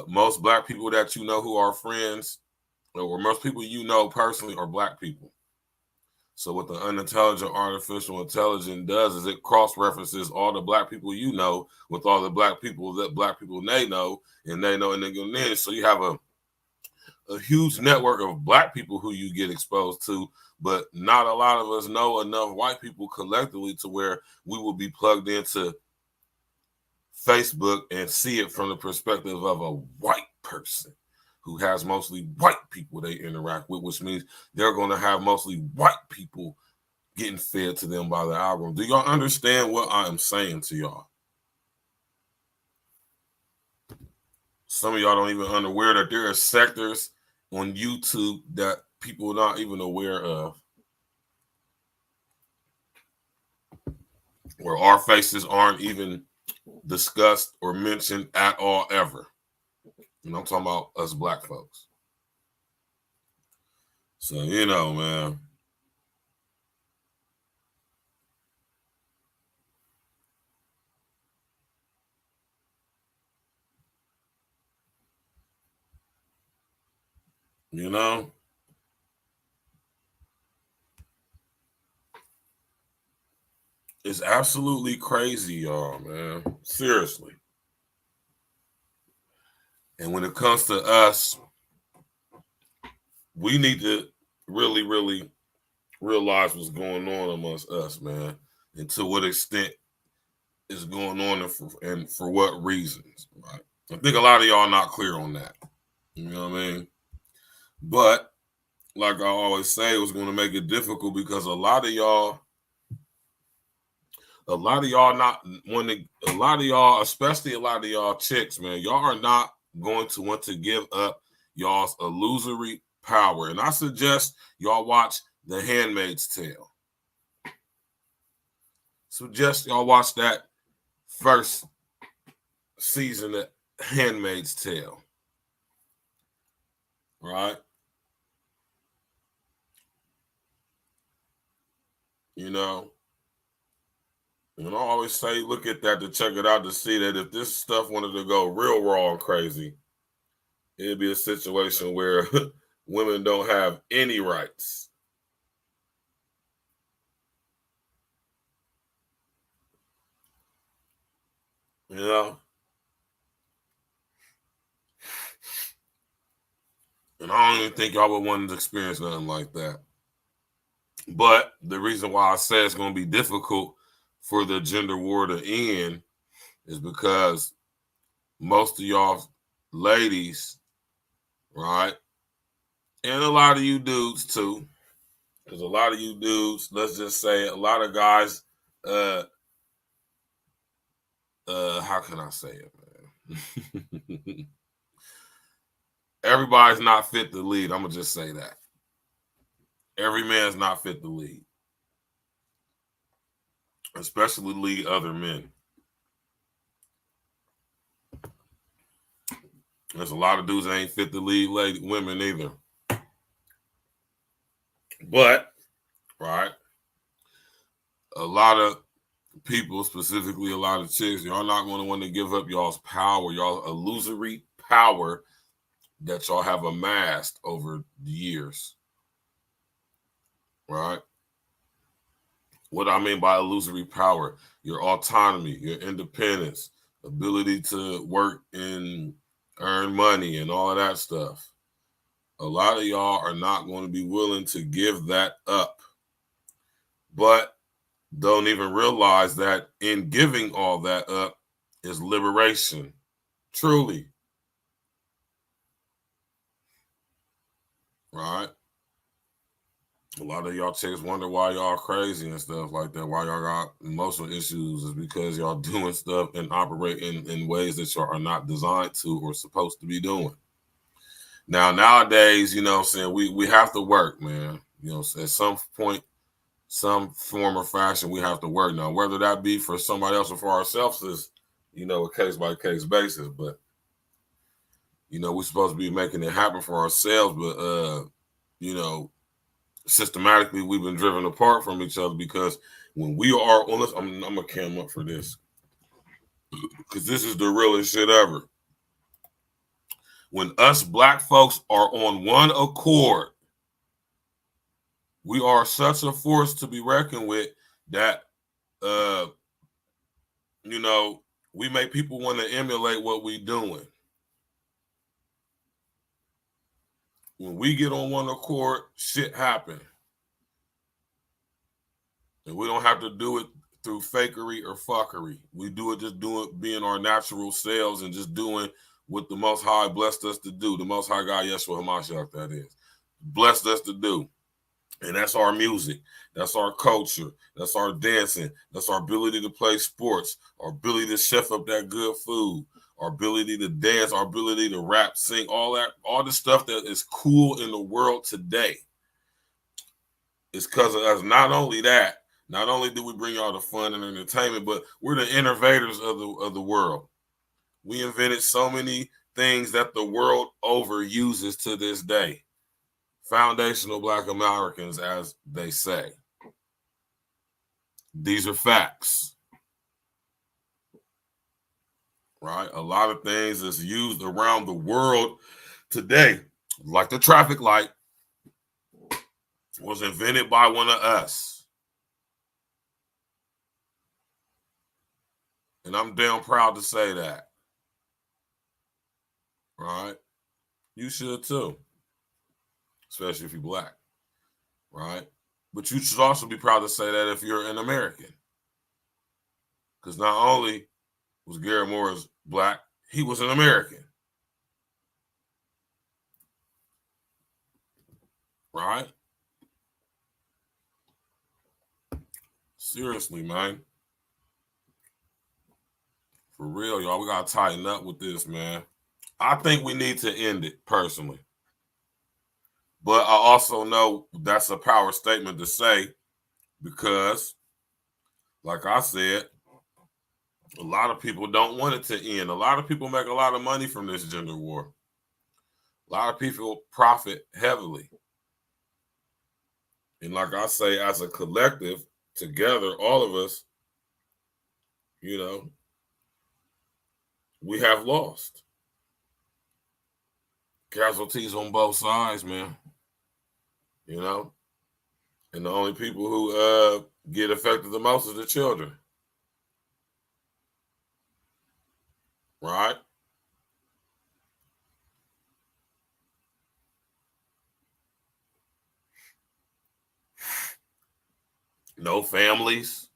Most black people that you know who are friends or most people you know personally are black people. So what the unintelligent artificial intelligence does is it cross-references all the black people you know with all the black people that black people they know, and they know, and then so you have a huge network of black people who you get exposed to, but not a lot of us know enough white people collectively to where we will be plugged into Facebook and see it from the perspective of a white person who has mostly white people they interact with, which means they're going to have mostly white people getting fed to them by the algorithm. Do y'all understand what I am saying to y'all? Some of y'all don't even unaware that there are sectors on YouTube that people are not even aware of, where our faces aren't even discussed or mentioned at all ever. And I'm talking about us black folks. So, you know, man. You know? It's absolutely crazy, y'all, man. Seriously. And when it comes to us, we need to really, really realize what's going on amongst us, man, and to what extent it's going on and for what reasons, right? I think a lot of y'all are not clear on that. You know what I mean? But like I always say, it was going to make it difficult because a lot of y'all, especially a lot of y'all chicks, man, y'all are not going to want to give up y'all's illusory power. And I suggest y'all watch The Handmaid's Tale. Suggest y'all watch that first season of Handmaid's Tale. Right? You know, and I always say, look at that to check it out to see that if this stuff wanted to go real raw and crazy, it'd be a situation where women don't have any rights. You know? And I don't even think y'all would want to experience nothing like that. But the reason why I say it's going to be difficult for the gender war to end is because most of y'all ladies, right, and a lot of you dudes too, because a lot of you dudes, let's just say a lot of guys, how can I say it, man? Everybody's not fit to lead. I'm going to just say that. Every man's not fit to lead. Especially lead other men. There's a lot of dudes that ain't fit to lead women either. But, right, a lot of people, specifically a lot of chicks, y'all not going to want to give up y'all's power, y'all illusory power that y'all have amassed over the years. Right? What I mean by illusory power, your autonomy, your independence, ability to work and earn money and all of that stuff. A lot of y'all are not going to be willing to give that up, but don't even realize that in giving all that up is liberation. Truly. Right? A lot of y'all chicks wonder why y'all crazy and stuff like that. Why y'all got emotional issues is because y'all doing stuff and operating in ways that y'all are not designed to or supposed to be doing. Now, nowadays, you know what I'm saying, we have to work, man. You know, at some point, some form or fashion, we have to work. Now, whether that be for somebody else or for ourselves is, you know, a case-by-case basis. But, you know, we're supposed to be making it happen for ourselves. But, you know, systematically, we've been driven apart from each other because when we are on this, I'm going to cam up for this because this is the realest shit ever. When us black folks are on one accord, we are such a force to be reckoned with that, you know, we make people want to emulate what we doing. When we get on one accord, shit happen. And we don't have to do it through fakery or fuckery. We do it just being our natural selves and just doing what the Most High blessed us to do. The Most High God, Yeshua HaMashiach, that is, blessed us to do. And that's our music. That's our culture. That's our dancing. That's our ability to play sports, our ability to chef up that good food, our ability to dance, our ability to rap, sing, all that, all the stuff that is cool in the world today. It's because of us. Not only that, not only do we bring y'all the fun and entertainment, but we're the innovators of the world. We invented so many things that the world overuses to this day. Foundational Black Americans, as they say. These are facts. Right? A lot of things is used around the world today, like the traffic light, was invented by one of us. And I'm damn proud to say that. Right? You should too. Especially if you're black. Right? But you should also be proud to say that if you're an American. Because not only was Garrett Morris black, he was an American. Right? Seriously, man. For real, y'all, we got to tighten up with this, man. I think we need to end it, personally. But I also know that's a power statement to say because, like I said, a lot of people don't want it to end. A lot of people make a lot of money from this gender war. A lot of people profit heavily. And like I say, as a collective, together, all of us, you know, we have lost. Casualties on both sides, man. You know? And the only people who get affected the most is the children. Right? No families.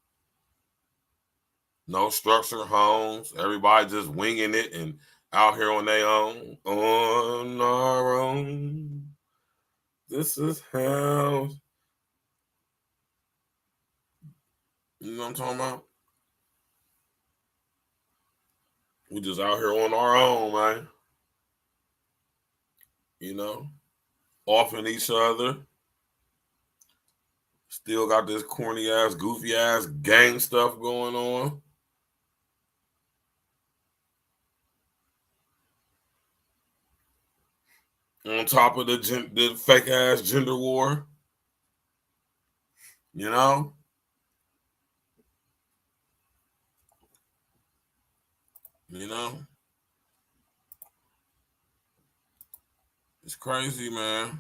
No structured homes. Everybody just winging it and out here on their own. On our own. This is how. You know what I'm talking about? We just out here on our own, man. You know? Offing each other. Still got this corny ass, goofy ass gang stuff going on. On top of the fake ass gender war. You know? You know? It's crazy, man.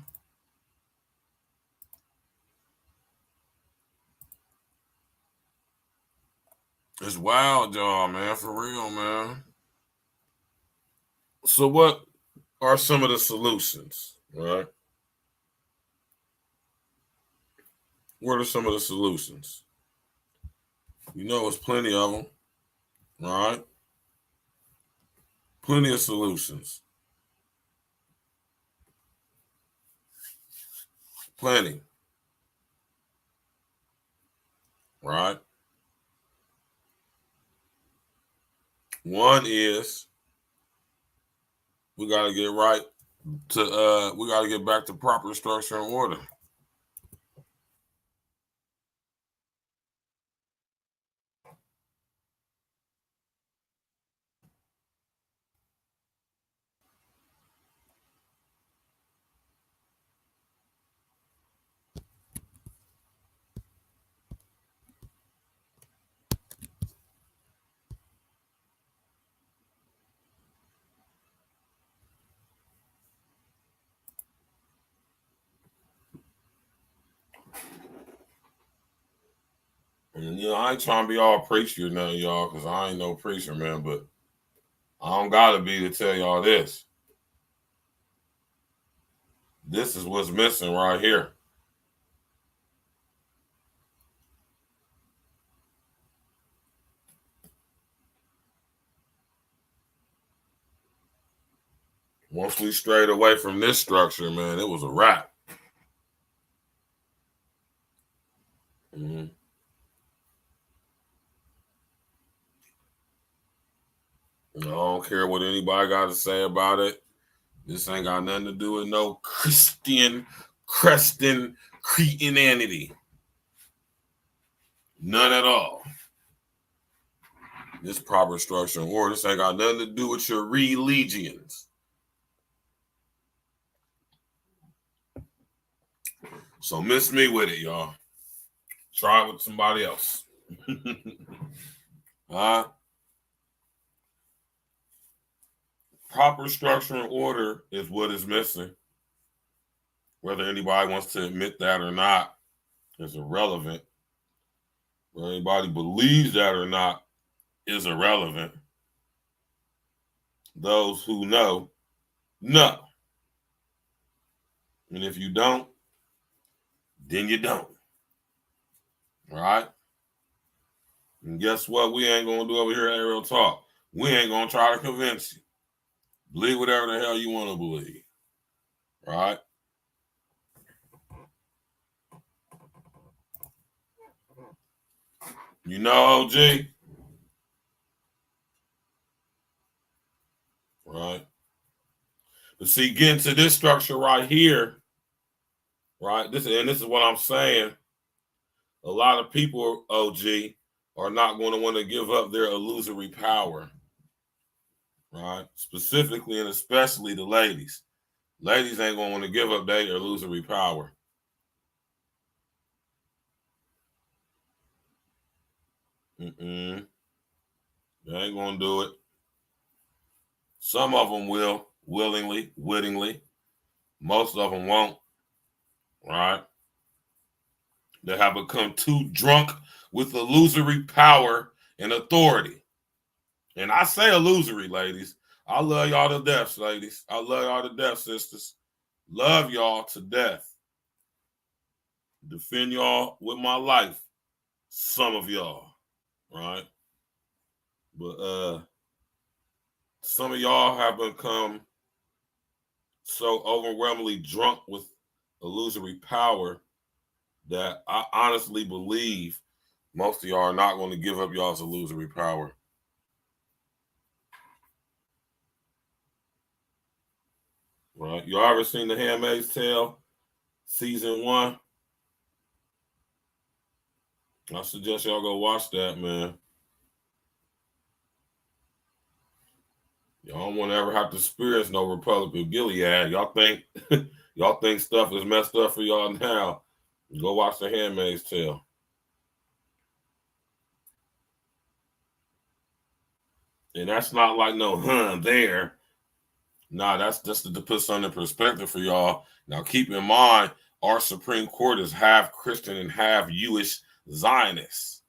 It's wild, y'all, man. For real, man. So what are some of the solutions, right? What are some of the solutions? You know, there's plenty of them, right? Plenty of solutions. Plenty. Right? One is we got to get right to, we got to get back to proper structure and order. And, you know, I ain't trying to be all preacher or nothing, y'all, because I ain't no preacher, man, but I don't got to be to tell y'all this. This is what's missing right here. Once we strayed away from this structure, man, it was a wrap. Mm-hmm. I don't care what anybody got to say about it. This ain't got nothing to do with no Christian, Cretanity. None at all. This proper structure and order. This ain't got nothing to do with your religions. So miss me with it, y'all. Try it with somebody else. Proper structure and order is what is missing. Whether anybody wants to admit that or not is irrelevant. Whether anybody believes that or not is irrelevant. Those who know, know. And if you don't, then you don't. All right? And guess what we ain't going to do over here at Aerial Talk? We ain't going to try to convince you. Believe whatever the hell you want to believe. All right? You know, OG? Right? But see, getting to this structure right here, right? This is what I'm saying. A lot of people, OG, are not going to want to give up their illusory power. Right? Specifically and especially the ladies. Ladies ain't going to want to give up their illusory power. They ain't going to do it. Some of them will, willingly, wittingly. Most of them won't. Right? They have become too drunk with illusory power and authority. And I say illusory, ladies. I love y'all to death, ladies. I love y'all to death, sisters. Love y'all to death. Defend y'all with my life. Some of y'all. Right? But some of y'all have become so overwhelmingly drunk with illusory power that I honestly believe most of y'all are not going to give up y'all's illusory power. Right? You ever seen The Handmaid's Tale season 1? I suggest y'all go watch that, man. Y'all don't want to ever have to experience no Republic of Gilead. Y'all think stuff is messed up for y'all now. Go watch The Handmaid's Tale. And that's not like no there. Nah, that's just to put something in perspective for y'all. Now keep in mind, our Supreme Court is half Christian and half Jewish Zionists.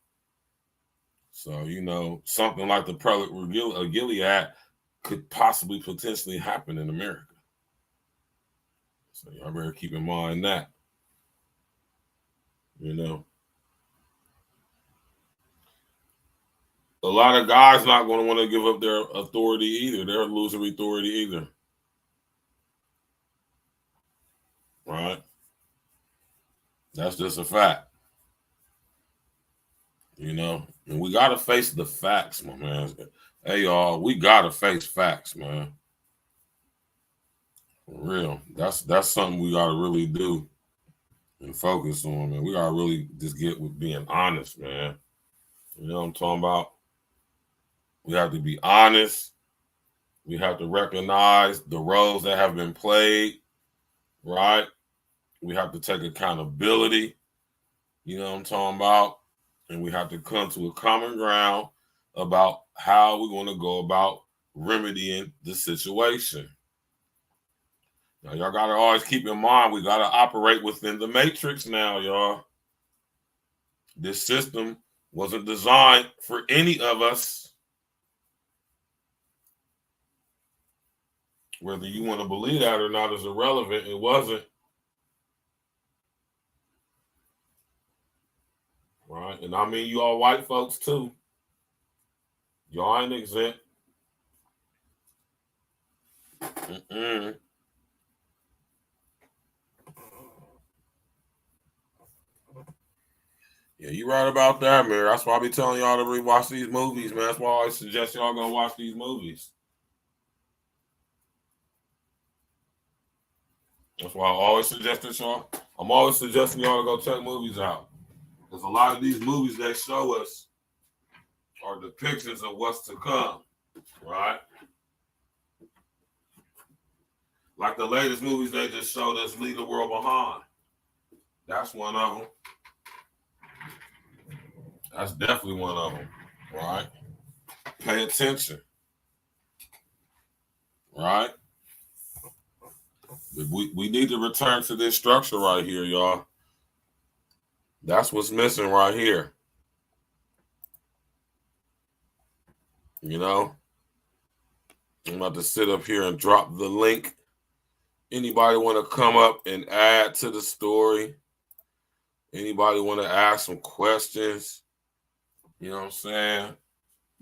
So, you know, something like the Republic of Gilead could possibly potentially happen in America. So y'all better keep in mind that. You know. A lot of guys not going to want to give up their authority either, their illusory authority either. Right? That's just a fact. You know, and we got to face the facts, my man. Hey, y'all, we got to face facts, man. For real. That's something we got to really do and focus on, man. We got to really just get with being honest, man. You know what I'm talking about? We have to be honest. We have to recognize the roles that have been played, right? We have to take accountability. You know what I'm talking about? And we have to come to a common ground about how we're going to go about remedying the situation. Now, y'all got to always keep in mind, we got to operate within the matrix now, y'all. This system Wasn't designed for any of us. Whether you want to believe that or not is irrelevant. It wasn't. Right? And I mean you all white folks too. Y'all ain't exempt. Mm-mm. Yeah, you right about that, man. That's why I be telling y'all to rewatch these movies, man. That's why I always suggest y'all go watch these movies. That's why I always suggested y'all. I'm always suggesting y'all to go check movies out. Because a lot of these movies they show us are depictions of what's to come, right? Like the latest movies they just showed us, Leave the World Behind. That's one of them. That's definitely one of them, right? Pay attention, right? We need to return to this structure right here, y'all. That's what's missing right here. You know? I'm about to sit up here and drop the link. Anybody want to come up and add to the story? Anybody want to ask some questions? You know what I'm saying?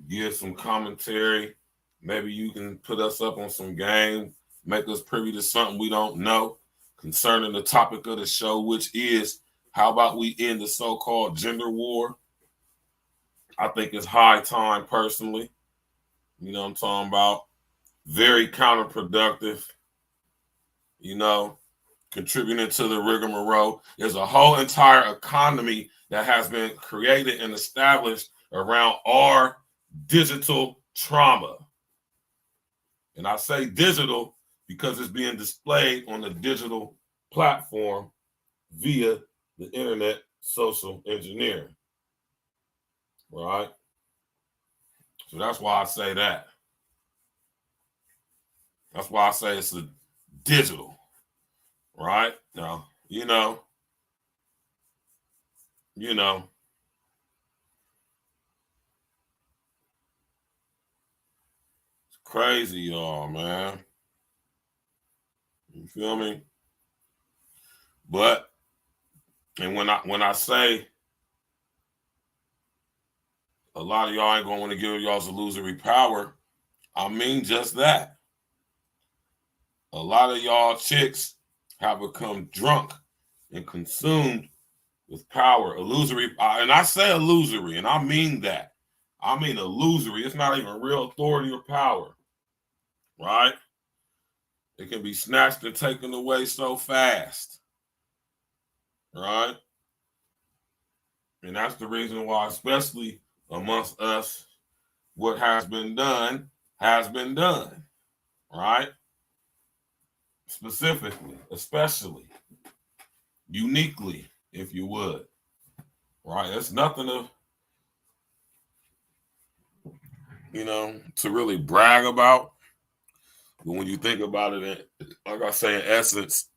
Give some commentary. Maybe you can put us up on some game, make us privy to something we don't know concerning the topic of the show, which is how about we end the so-called gender war? I think it's high time, personally. You know what I'm talking about? Very counterproductive, you know, contributing to the rigmarole. There's a whole entire economy that has been created and established around our digital trauma. And I say digital because it's being displayed on a digital platform via the internet social engineering. Right? So that's why I say that. That's why I say it's a digital. Right? Now, you know. It's crazy, y'all, man. You feel me? But, and when I say a lot of y'all ain't gonna want to give y'all's illusory power, I mean just that. A lot of y'all chicks have become drunk and consumed with power, illusory. And I say illusory, and I mean that. I mean illusory. It's not even real authority or power, right? It can be snatched and taken away so fast, right? And that's the reason why, especially amongst us, what has been done, right? Specifically, especially, uniquely, if you would, right? It's nothing to, to really brag about. But when you think about it, like I say, in essence,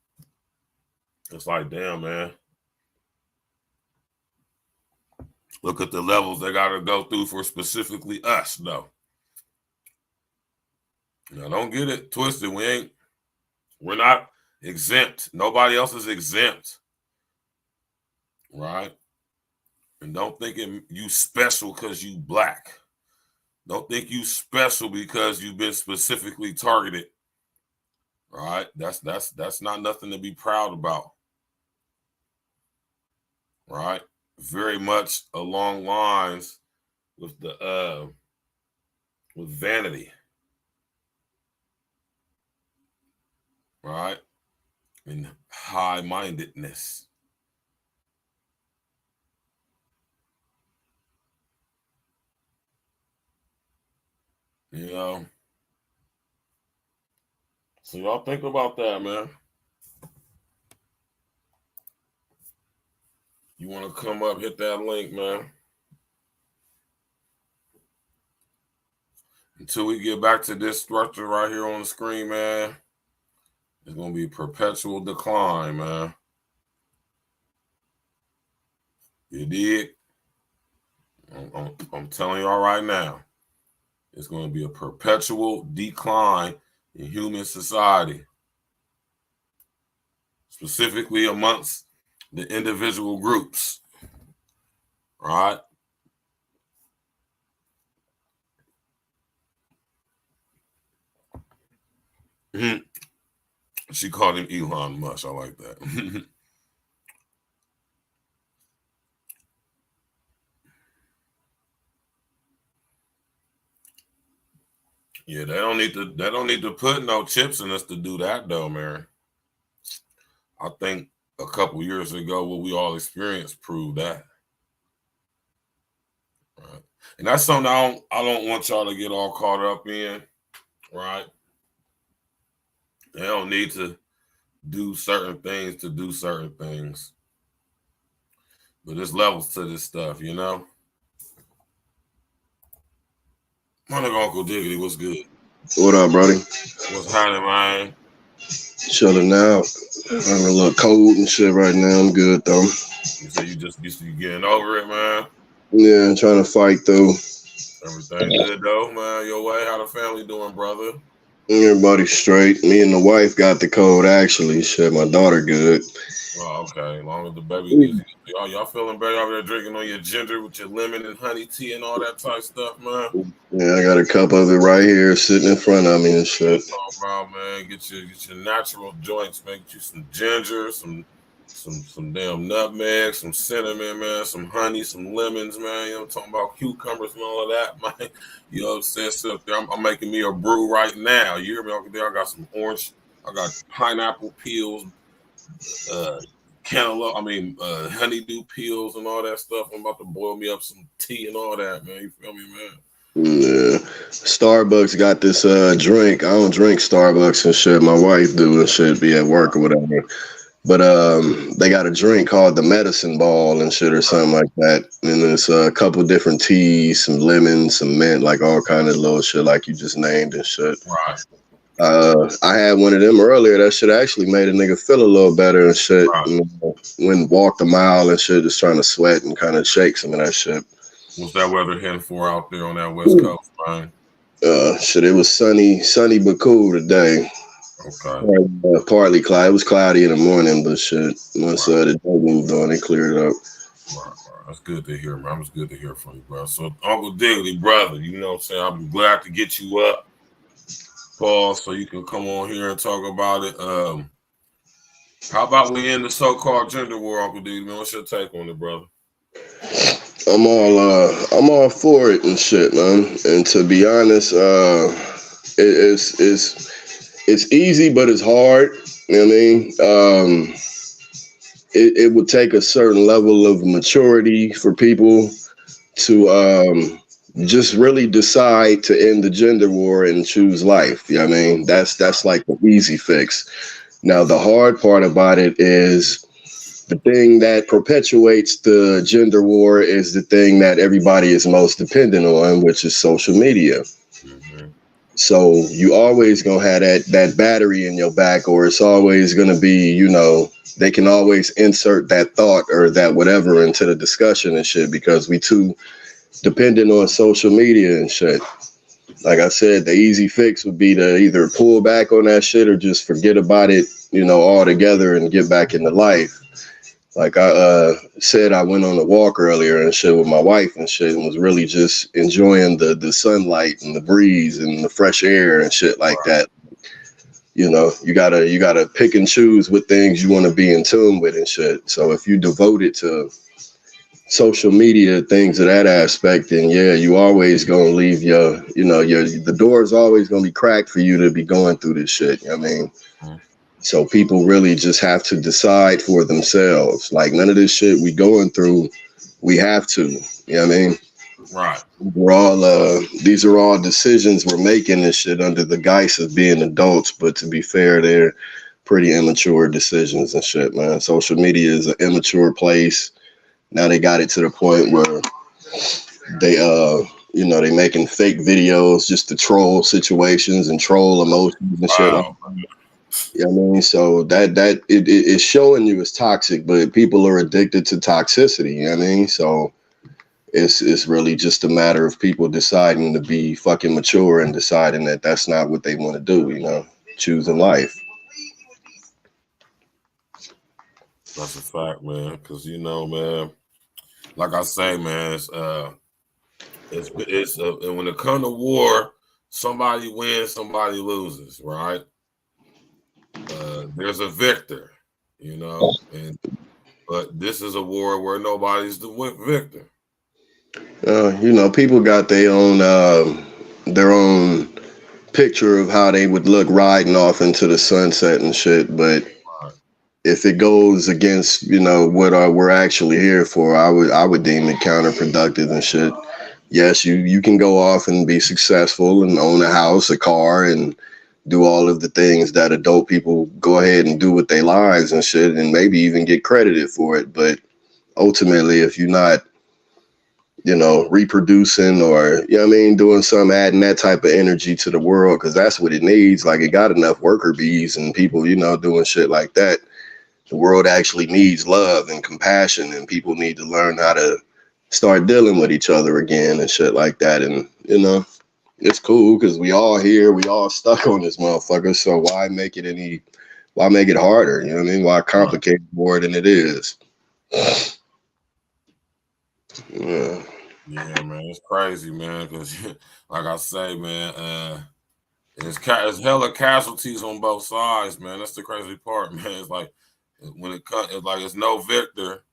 it's like, damn, man. Look at the levels they got to go through for specifically us, though. Now, don't get it twisted. We're not exempt. Nobody else is exempt, right? And don't think you special because you black. Don't think you special because you've been specifically targeted, right? That's not nothing to be proud about, right? Very much along lines with the with vanity, right? And high-mindedness. You know? So y'all think about that, man. You want to come up, hit that link, man. Until we get back to this structure right here on the screen, man, it's going to be perpetual decline, man. You dig? I'm telling y'all right now, it's going to be a perpetual decline in human society, specifically amongst the individual groups. Right? She called him Elon Musk. I like that. Yeah, they don't need to put no chips in us to do that though, man. I think a couple years ago what we all experienced proved that. Right. And that's something I don't want y'all to get all caught up in, right? They don't need to do certain things to do certain things. But there's levels to this stuff, you know? My nigga Uncle Diggity, what's good? What up, Brody? What's happening, man? Chilling out. I'm a little cold and shit right now. I'm good though. You say you getting over it, man? Yeah, I'm trying to fight through. Everything good though, man? Your way? How the family doing, brother? Everybody straight. Me and the wife got the cold actually. Shit, my daughter good. Oh, okay. As long as the baby is, y'all feeling better over there drinking on your ginger with your lemon and honey tea and all that type stuff, man. Yeah, I got a cup of it right here sitting in front of me and shit. Oh, bro, man, get your natural joints, man. Get you some ginger, some damn nutmeg, some cinnamon, man, some honey, some lemons, man. You know, I'm talking about cucumbers and all of that, man. You know what I'm saying? So I'm making me a brew right now. You hear me? Over there, I got some orange, I got pineapple peels, cantaloupe, honeydew peels and all that stuff. I'm about to boil me up some tea and all that, man. You feel me, man? Yeah. Starbucks got this drink. I don't drink Starbucks and shit. My wife do and shit, be at work or whatever. But they got a drink called the medicine ball and shit or something like that. And there's a couple different teas, some lemons, some mint, like all kind of little shit like you just named and shit. Right. I had one of them earlier. That shit actually made a nigga feel a little better and shit. Right. And went walked a mile and shit, just trying to sweat and kind of shake some of that shit. What's that weather heading for out there on that West Coast, man? Shit, it was sunny but cool today. Okay. Partly cloudy. It was cloudy in the morning, but shit, once the day moved on, it cleared up. Right. That's good to hear, man. It's good to hear from you, bro. So, Uncle Diggity, brother, you know what I'm saying? I'm glad to get you up, Paul, so you can come on here and talk about it. How about we end the so-called gender war, Uncle Diggity, man? What's your take on it, brother? I'm all for it and shit, man. And to be honest, it's easy, but it's hard. You know what I mean? It would take a certain level of maturity for people to just really decide to end the gender war and choose life. You know what I mean? That's like the easy fix. Now, the hard part about it is the thing that perpetuates the gender war is the thing that everybody is most dependent on, which is social media. Mm-hmm. So you always gonna have that battery in your back, or it's always gonna be, you know, they can always insert that thought or that whatever into the discussion and shit because we too dependent on social media and shit. Like I said, the easy fix would be to either pull back on that shit or just forget about it, you know, altogether and get back into life. Like I said, I went on a walk earlier and shit with my wife and shit and was really just enjoying the sunlight and the breeze and the fresh air and shit like that. You know, you gotta pick and choose what things you want to be in tune with and shit. So if you devote it to social media, things of that aspect, then yeah, you always gonna leave the door is always gonna be cracked for you to be going through this shit. You know what I mean? So people really just have to decide for themselves. Like none of this shit we going through, we have to. You know what I mean? Right. We're all these are all decisions we're making and shit under the guise of being adults, but to be fair, they're pretty immature decisions and shit, man. Social media is an immature place. Now they got it to the point where they they making fake videos just to troll situations and troll emotions and shit like that. You know what I mean? So that it's showing you it's toxic, but people are addicted to toxicity. You know what I mean? So It's really just a matter of people deciding to be fucking mature and deciding that that's not what they want to do, you know, choosing life. That's a fact, man. Because you know, man, like I say, man, it's and when it comes to war, somebody wins, somebody loses, right? There's a victor, you know, but this is a war where nobody's the victor. You know, people got their own picture of how they would look riding off into the sunset and shit, but if it goes against, you know, what we're actually here for, I would deem it counterproductive and shit. Yes, you can go off and be successful and own a house, a car, and do all of the things that adult people go ahead and do with their lives and shit, and maybe even get credited for it. But ultimately, if you're not, you know, reproducing or, you know what I mean, doing something, adding that type of energy to the world, because that's what it needs. Like, it got enough worker bees and people, you know, doing shit like that. The world actually needs love and compassion, and people need to learn how to start dealing with each other again and shit like that. And, you know, it's cool because we all here, we all stuck on this motherfucker. So why make it harder? You know what I mean? Why complicate it more than it is? Yeah. Yeah, man, it's crazy, man. Because, like I say, man, it's hella casualties on both sides, man. That's the crazy part, man. It's like when it comes, it's like it's no victor,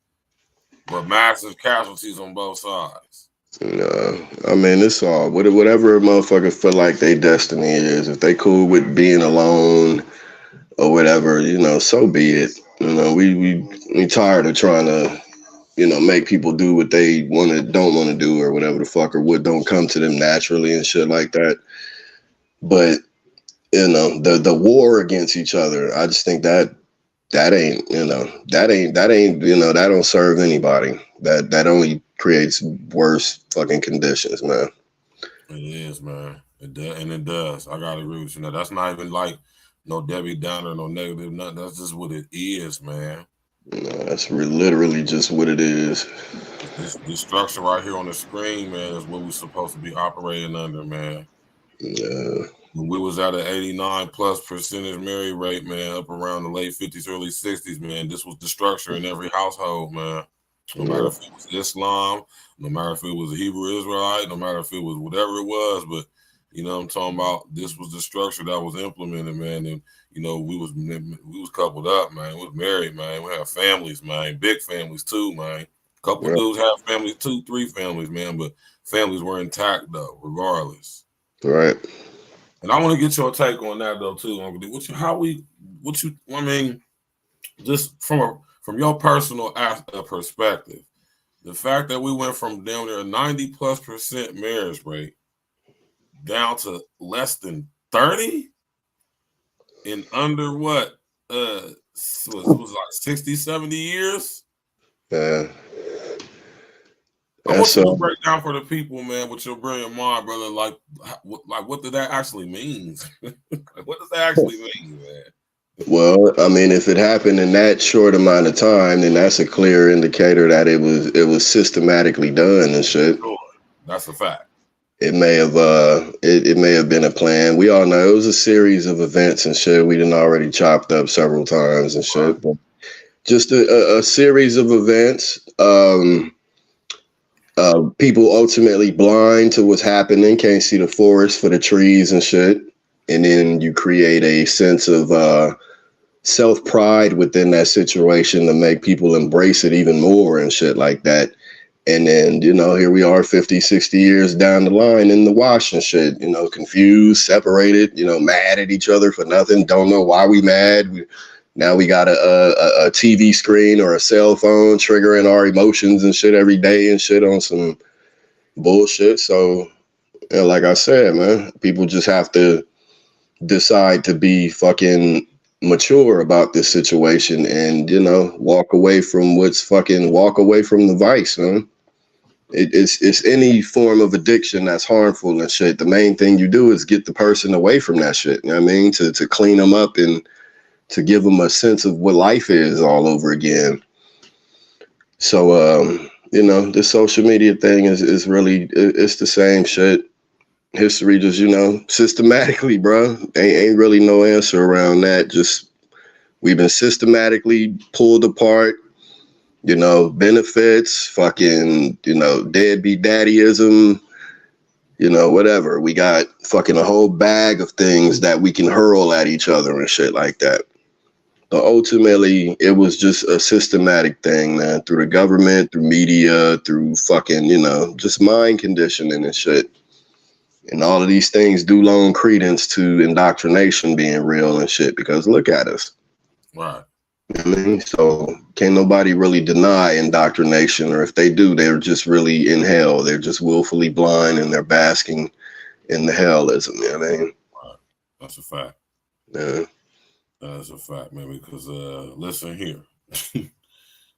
but massive casualties on both sides. No, I mean, it's all whatever a motherfucker feel like their destiny is. If they cool with being alone or whatever, you know, so be it. You know, we tired of trying to, you know, make people do what they don't want to do or whatever the fuck, or what don't come to them naturally and shit like that. But, you know, the war against each other, I just think that ain't, you know, that ain't, you know, that don't serve anybody. That only creates worse fucking conditions, man. It is, man. It does. I gotta agree with you. Now, that's not even like no Debbie Downer, no negative, nothing. That's just what it is, man. No, that's literally just what it is. This structure right here on the screen, man, is what we're supposed to be operating under, man. Yeah. When we was at an 89+% marriage rate, man, up around the late 50s, early 60s, man, this was the structure in every household, man. No matter if it was Islam, no matter if it was a Hebrew Israelite, no matter if it was whatever it was, but you know what I'm talking about, this was the structure that was implemented, man. And you know, we was coupled up, man. We was married, man. We have families, man, big families too, man. Couple dudes have families, 2, 3 families, man, but families were intact though, regardless. Right. And I want to get your take on that though too, Uncle D. I mean, just from your personal perspective, the fact that we went from down there 90+% marriage rate down to less than 30 in under what? It was like 60, 70 years? Yeah. I want you to break down for the people, man, with your brilliant mind, brother. Like what did that actually mean? What does that actually mean, man? Well, I mean, if it happened in that short amount of time, then that's a clear indicator that it was systematically done and shit. Sure. That's a fact. It may have it may have been a plan. We all know it was a series of events and shit. We done already chopped up several times and shit. But just a series of events. People ultimately blind to what's happening, can't see the forest for the trees and shit. And then you create a sense of self-pride within that situation to make people embrace it even more and shit like that. And then, you know, here we are 50, 60 years down the line in the wash and shit, you know, confused, separated, you know, mad at each other for nothing. Don't know why we mad. Now we got a TV screen or a cell phone triggering our emotions and shit every day and shit on some bullshit. So, you know, like I said, man, people just have to decide to be fucking mature about this situation and, you know, walk away from the vice, man. It's any form of addiction that's harmful and shit. The main thing you do is get the person away from that shit. You know what I mean? To clean them up and to give them a sense of what life is all over again. So, you know, the social media thing is really, it's the same shit. History just, you know, systematically, bro. Ain't really no answer around that. Just we've been systematically pulled apart, you know, benefits, fucking, you know, deadbeat daddyism, you know, whatever. We got fucking a whole bag of things that we can hurl at each other and shit like that. But ultimately, it was just a systematic thing, man, through the government, through media, through fucking, you know, just mind conditioning and shit. And all of these things do loan credence to indoctrination being real and shit, because look at us. Right. You know what I mean? So can't nobody really deny indoctrination, or if they do, they're just really in hell. They're just willfully blind and they're basking in the hellism, you know what I mean? Right. That's a fact. Yeah. That's a fact, man, because listen here.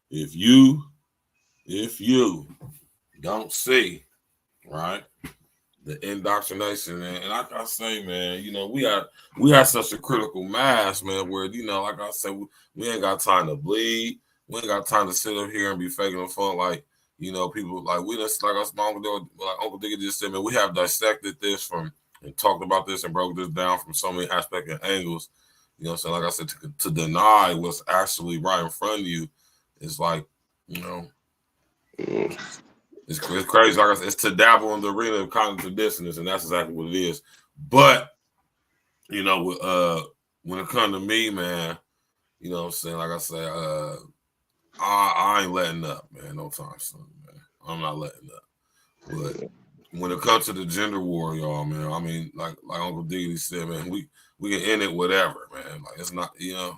if you don't see, right, the indoctrination, and like I say, man, you know, we have such a critical mass, man, where, you know, like I said, we ain't got time to bleed. We ain't got time to sit up here and be faking the fun like, you know, people like we just like us, Uncle Diggy just said, man, we have dissected this from and talked about this and broke this down from so many aspects and angles. You know what I'm saying? Like I said, to deny what's actually right in front of you is like, you know, it's crazy. Like I said, it's to dabble in the arena of cognitive dissonance, and that's exactly what it is. But, you know, when it comes to me, man, you know what I'm saying? Like I say, I ain't letting up, man, no time soon, man. I'm not letting up. But when it comes to the gender war, y'all, man, I mean, like Uncle Diggity said, man, we can end it whatever, man. Like, it's not, you know,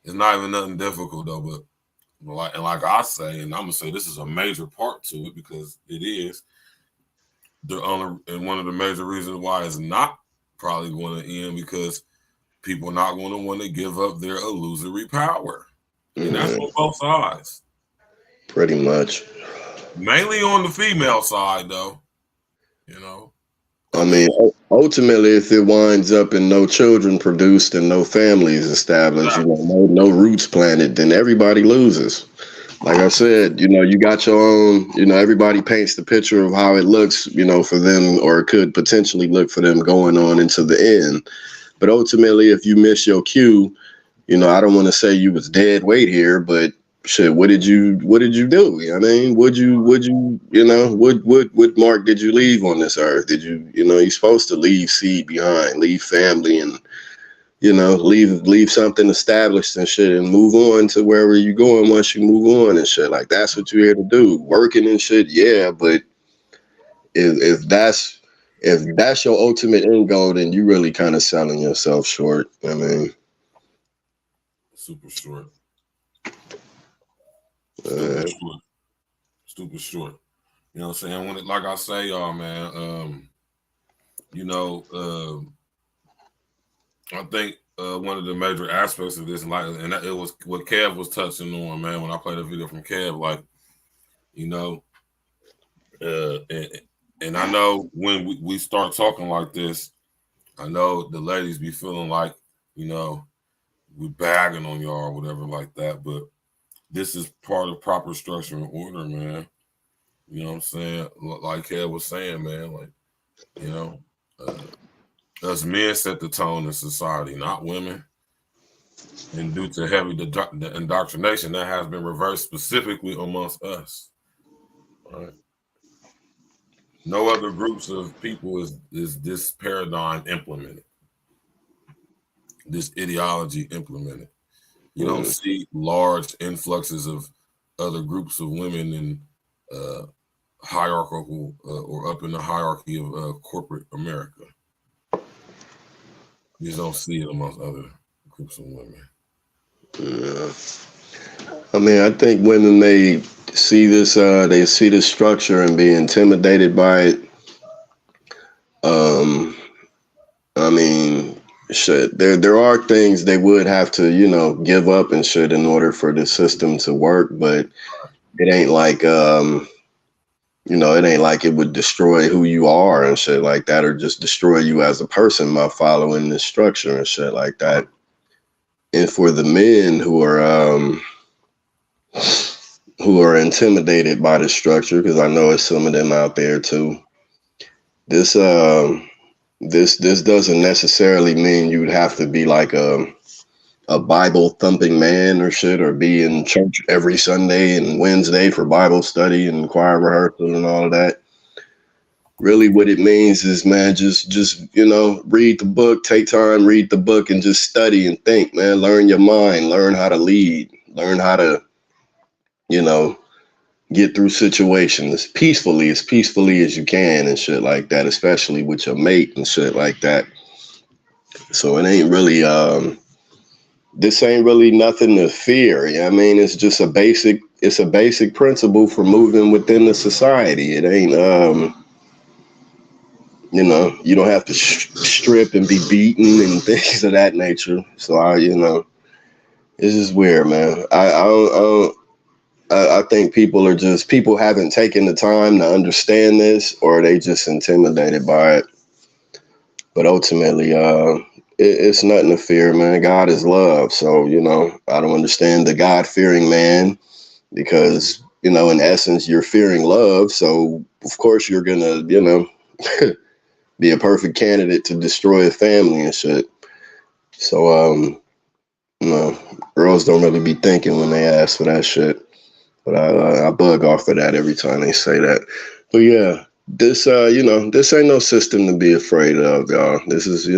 it's not even nothing difficult though. But like I say, and I'm gonna say this is a major part to it, because it is and one of the major reasons why it's not probably going to end, because people are not going to want to give up their illusory power, and that's on both sides. Pretty much. Mainly on the female side, though. You know. I mean, ultimately, if it winds up in no children produced and no families established, you know, no roots planted, then everybody loses. Like I said, you know, you got your own, you know, everybody paints the picture of how it looks, you know, for them, or it could potentially look for them going on into the end. But ultimately, if you miss your cue, you know, I don't want to say you was dead weight here, but shit, what did you do? You know what I mean, would you, you know, what mark did you leave on this earth? Did you, you know, you're supposed to leave seed behind, leave family, and, you know, leave something established and shit, and move on to wherever you're going once you move on and shit. Like, that's what you're here to do. Working and shit, yeah, but if that's your ultimate end goal, then you really kind of selling yourself short. I mean, super short. Stupid short. You know what I'm saying? When it, like I say, y'all, man, you know, I think one of the major aspects of this, and it was what Kev was touching on, man, when I played a video from Kev, like, you know, and I know when we start talking like this, I know the ladies be feeling like, you know, we bagging on y'all or whatever like that, but this is part of proper structure and order, man. You know what I'm saying? Like Kev was saying, man, like, you know, us men set the tone in society, not women. And due to heavy indoctrination, that has been reversed specifically amongst us. Right? No other groups of people is this paradigm implemented, this ideology implemented. You don't see large influxes of other groups of women in hierarchical or up in the hierarchy of corporate America. You just don't see it amongst other groups of women. Yeah. I mean, I think women may see this, they see the structure and be intimidated by it. I mean, shit, there are things they would have to, you know, give up and shit in order for the system to work, but it ain't like, you know, it ain't like it would destroy who you are and shit like that, or just destroy you as a person by following this structure and shit like that. And for the men who are who are intimidated by the structure, because I know it's some of them out there too. This doesn't necessarily mean you'd have to be like a Bible thumping man or shit, or be in church every Sunday and Wednesday for Bible study and choir rehearsal and all of that. Really what it means is, man, just read the book, take time, read the book, and just study and think, man. Learn your mind, learn how to lead, learn how to, get through situations as peacefully as you can and shit like that, especially with your mate and shit like that. So it ain't really this ain't really nothing to fear. You know what I mean? It's just a basic principle for moving within the society. It ain't you don't have to strip and be beaten and things of that nature. So it's just weird, man. I think people haven't taken the time to understand this, or they just intimidated by it. But ultimately, it's nothing to fear, man. God is love. So, I don't understand the God-fearing man, because, in essence, you're fearing love. So, of course, you're going to, be a perfect candidate to destroy a family and shit. So, girls don't really be thinking when they ask for that shit. But I bug off of that every time they say that. But yeah, this this ain't no system to be afraid of, y'all. This is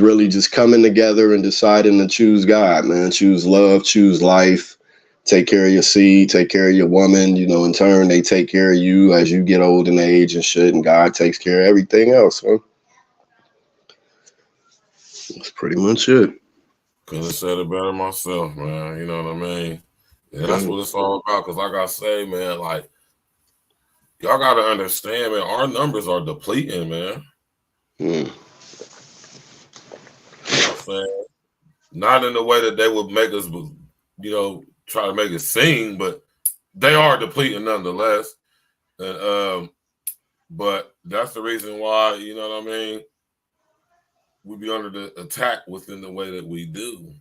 really just coming together and deciding to choose God, man. Choose love, choose life. Take care of your seed, take care of your woman. In turn, they take care of you as you get old in age and shit, and God takes care of everything else, man. That's pretty much it. Couldn't have said it better myself, man. You know what I mean? And that's what it's all about. Because like I say, man, like, y'all got to understand, man, our numbers are depleting, man. You know what I'm saying? Not in the way that they would make us, try to make us sing, but they are depleting nonetheless. And but that's the reason why, you know what I mean, we be under the attack within the way that we do.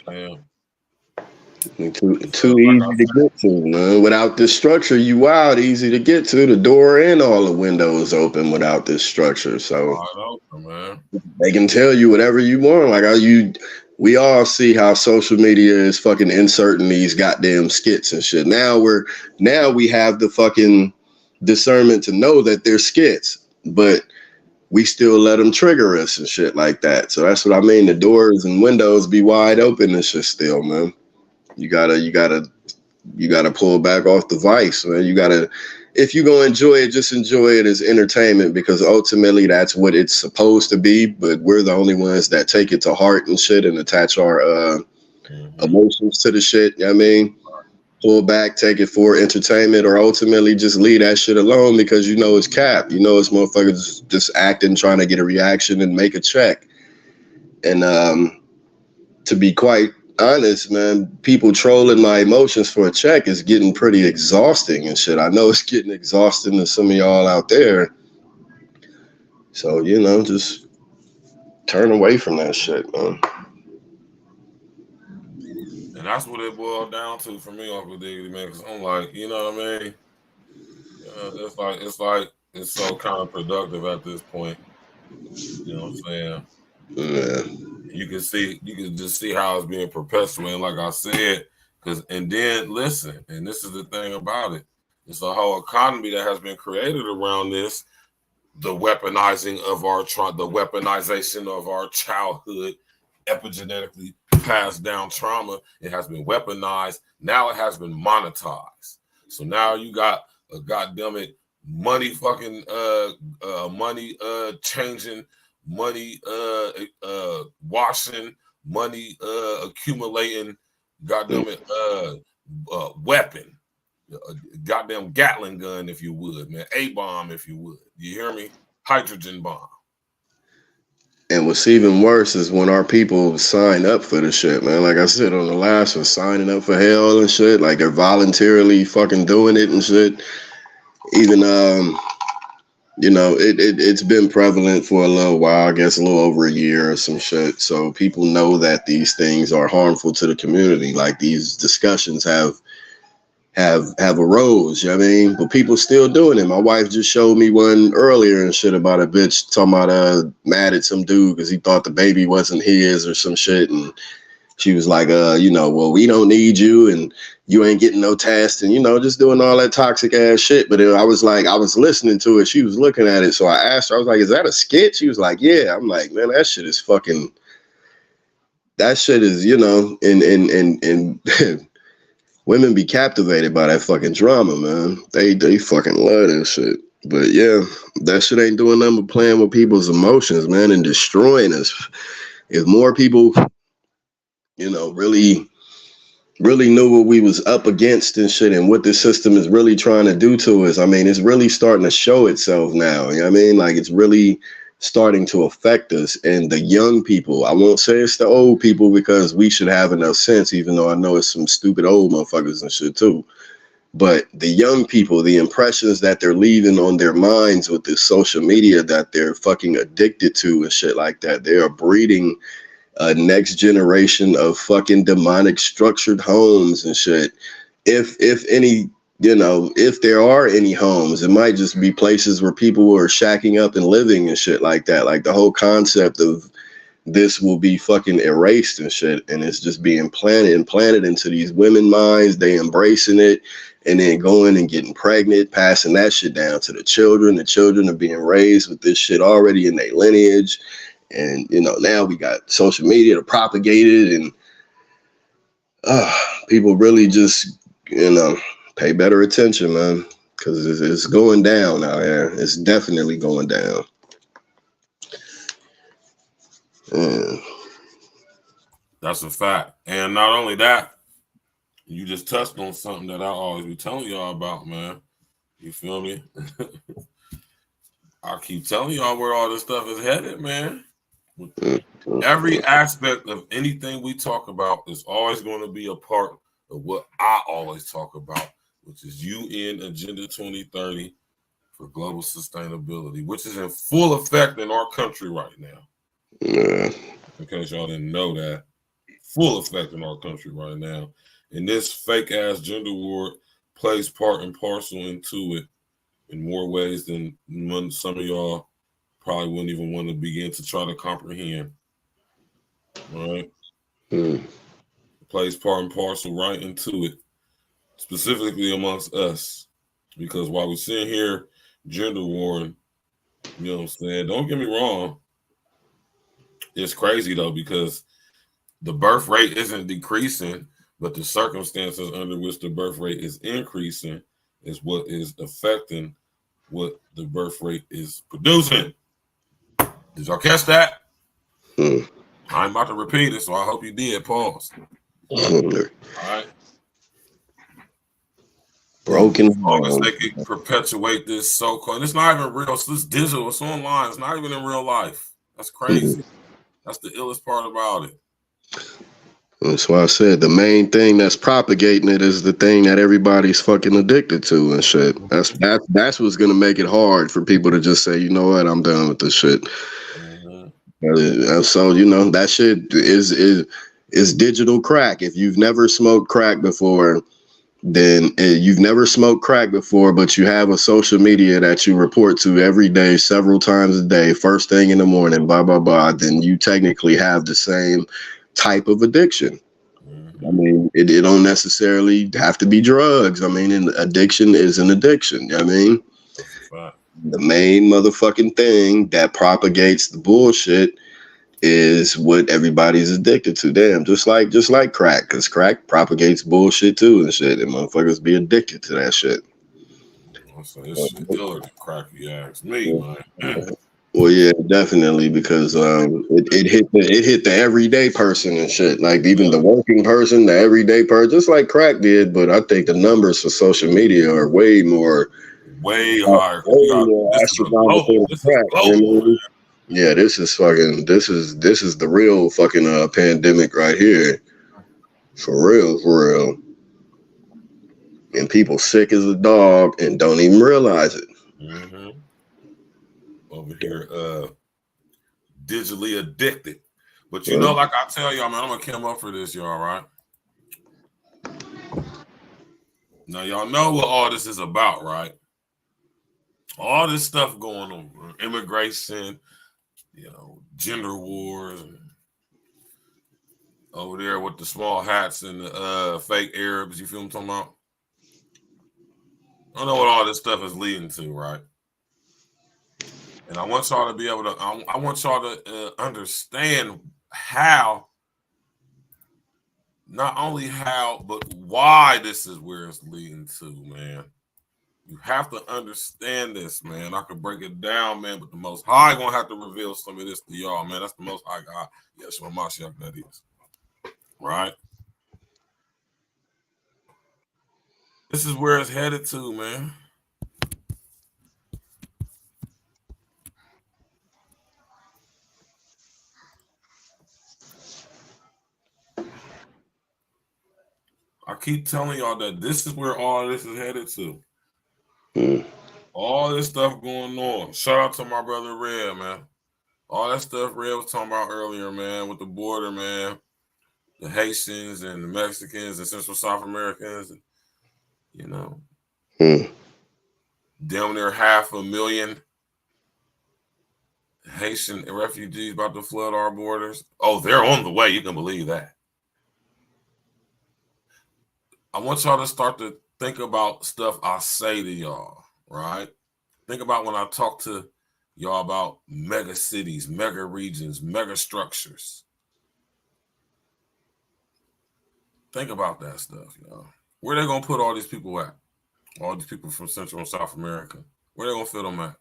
Man. Too easy to get to, man. Without this structure, you wild easy to get to. The door and all the windows open without this structure. So they can tell you whatever you want. Like we all see how social media is fucking inserting these goddamn skits and shit. Now we have the fucking discernment to know that they're skits, but we still let them trigger us and shit like that. So that's what I mean. The doors and windows be wide open and shit still, man. You gotta pull back off the vice, man. If you gonna enjoy it, just enjoy it as entertainment, because ultimately that's what it's supposed to be. But we're the only ones that take it to heart and shit and attach our emotions to the shit. You know what I mean? Pull back, take it for entertainment, or ultimately just leave that shit alone, because it's cap. It's motherfuckers just acting, trying to get a reaction and make a check. And to be quite honest, man, people trolling my emotions for a check is getting pretty exhausting and shit. I know it's getting exhausting to some of y'all out there. So, just turn away from that shit, man. And that's what it boiled down to for me, Uncle Diggity, man, because I'm like, you know what I mean? It's so counterproductive at this point. You know what I'm saying? Yeah. You can just see how it's being perpetuated, like I said. And then listen, and this is the thing about it. It's a whole economy that has been created around this, the weaponization of our childhood, epigenetically passed down trauma. It has been weaponized. Now it has been monetized. So now you got a goddammit money fucking money changing, money washing, money accumulating, goddamn weapon, goddamn Gatling gun, if you would, man, A-bomb, if you would. You hear me? Hydrogen bomb. And what's even worse is when our people sign up for the shit, man. Like I said on the last one, signing up for hell and shit. Like they're voluntarily fucking doing it and shit. Even you know, it's been prevalent for a little while, I guess a little over a year or some shit. So people know that these things are harmful to the community. Like these discussions have arose, you know what I mean? But people still doing it. My wife just showed me one earlier and shit about a bitch talking about mad at some dude because he thought the baby wasn't his or some shit. And she was like, you know, well, we don't need you and you ain't getting no test and, you know, just doing all that toxic ass shit. But I was like, I was listening to it. She was looking at it. So I asked her, I was like, is that a skit? She was like, yeah. I'm like, man, that shit is, you know, and women be captivated by that fucking drama, man. They fucking love that shit. But yeah, that shit ain't doing nothing but playing with people's emotions, man, and destroying us. If more people, you know, really knew what we was up against and shit and what the system is really trying to do to us, I mean, it's really starting to show itself now. You know what I mean? Like, it's really starting to affect us. And the young people, I won't say it's the old people because we should have enough sense, even though I know it's some stupid old motherfuckers and shit too. But the young people, the impressions that they're leaving on their minds with this social media that they're fucking addicted to and shit like that, they are breeding a next generation of fucking demonic structured homes and shit. If any, you know, if there are any homes, it might just be places where people are shacking up and living and shit like that. Like the whole concept of this will be fucking erased and shit. And it's just being implanted into these women minds. They embracing it and then going and getting pregnant, passing that shit down to the children. The children are being raised with this shit already in their lineage. And, you know, now we got social media to propagate it, and people really just, you know, pay better attention, man, because it's going down out here. It's definitely going down. Yeah. That's a fact. And not only that, you just touched on something that I always be telling y'all about, man. You feel me? I keep telling y'all where all this stuff is headed, man. Every aspect of anything we talk about is always going to be a part of what I always talk about, which is UN Agenda 2030 for global sustainability, which is in full effect in our country right now. Yeah. In case y'all didn't know that, full effect in our country right now. And this fake ass gender war plays part and parcel into it in more ways than some of y'all probably wouldn't even want to begin to try to comprehend. All right. It plays part and parcel right into it, specifically amongst us. Because while we're sitting here gender warring, you know what I'm saying? Don't get me wrong. It's crazy though, because the birth rate isn't decreasing, but the circumstances under which the birth rate is increasing is what is affecting what the birth rate is producing. Did y'all catch that? I'm about to repeat it, so I hope you did. Pause. All right. Broken as long as they can perpetuate this so-called, it's not even real. It's digital. It's online. It's not even in real life. That's crazy. That's the illest part about it. That's why I said the main thing that's propagating it is the thing that everybody's fucking addicted to and shit. That's what's gonna make it hard for people to just say, you know what, I'm done with this shit. So you know that shit is digital crack. If you've never smoked crack before, then you've never smoked crack before, but you have a social media that you report to every day, several times a day, first thing in the morning, blah blah blah. Then you technically have the same type of addiction. I mean, it don't necessarily have to be drugs. I mean, an addiction is an addiction. You know what I mean? The main motherfucking thing that propagates the bullshit is what everybody's addicted to. Damn, just like crack, because crack propagates bullshit too and shit, and motherfuckers be addicted to that shit. So this shit killer to crack, you ask me, man. Well, yeah, definitely, because it hit the everyday person and shit. Like even the working person, the everyday person, just like crack did. But I think the numbers for social media are way higher. Way more astronomical than crack. You know? Yeah, this is the real fucking pandemic right here. For real. And people sick as a dog and don't even realize it. over here, digitally addicted. But you know, like I tell y'all, man, I'm gonna come up for this, y'all, right? Now, y'all know what all this is about, right? All this stuff going on, immigration, you know, gender wars, and over there with the small hats and the fake Arabs. You feel what I'm talking about? I know what all this stuff is leading to, right? And I want y'all to be able to, I want y'all to understand how, not only how, but why this is where it's leading to, man. You have to understand this, man. I could break it down, man, but the Most High gonna have to reveal some of this to y'all, man. That's the Most High God. Yes, Mashiach, that is. Right? This is where it's headed to, man. I keep telling y'all that this is where all this is headed to. All this stuff going on. Shout out to my brother Red, man. All that stuff Red was talking about earlier, man, with the border, man. The Haitians and the Mexicans and Central South Americans, you know. Down there 500,000 Haitian refugees about to flood our borders. Oh, they're on the way. You can believe that. I want y'all to start to think about stuff I say to y'all, right? Think about when I talk to y'all about mega cities, mega regions, mega structures. Think about that stuff, y'all. Where they gonna put all these people at? All these people from Central and South America. Where they gonna fit them at?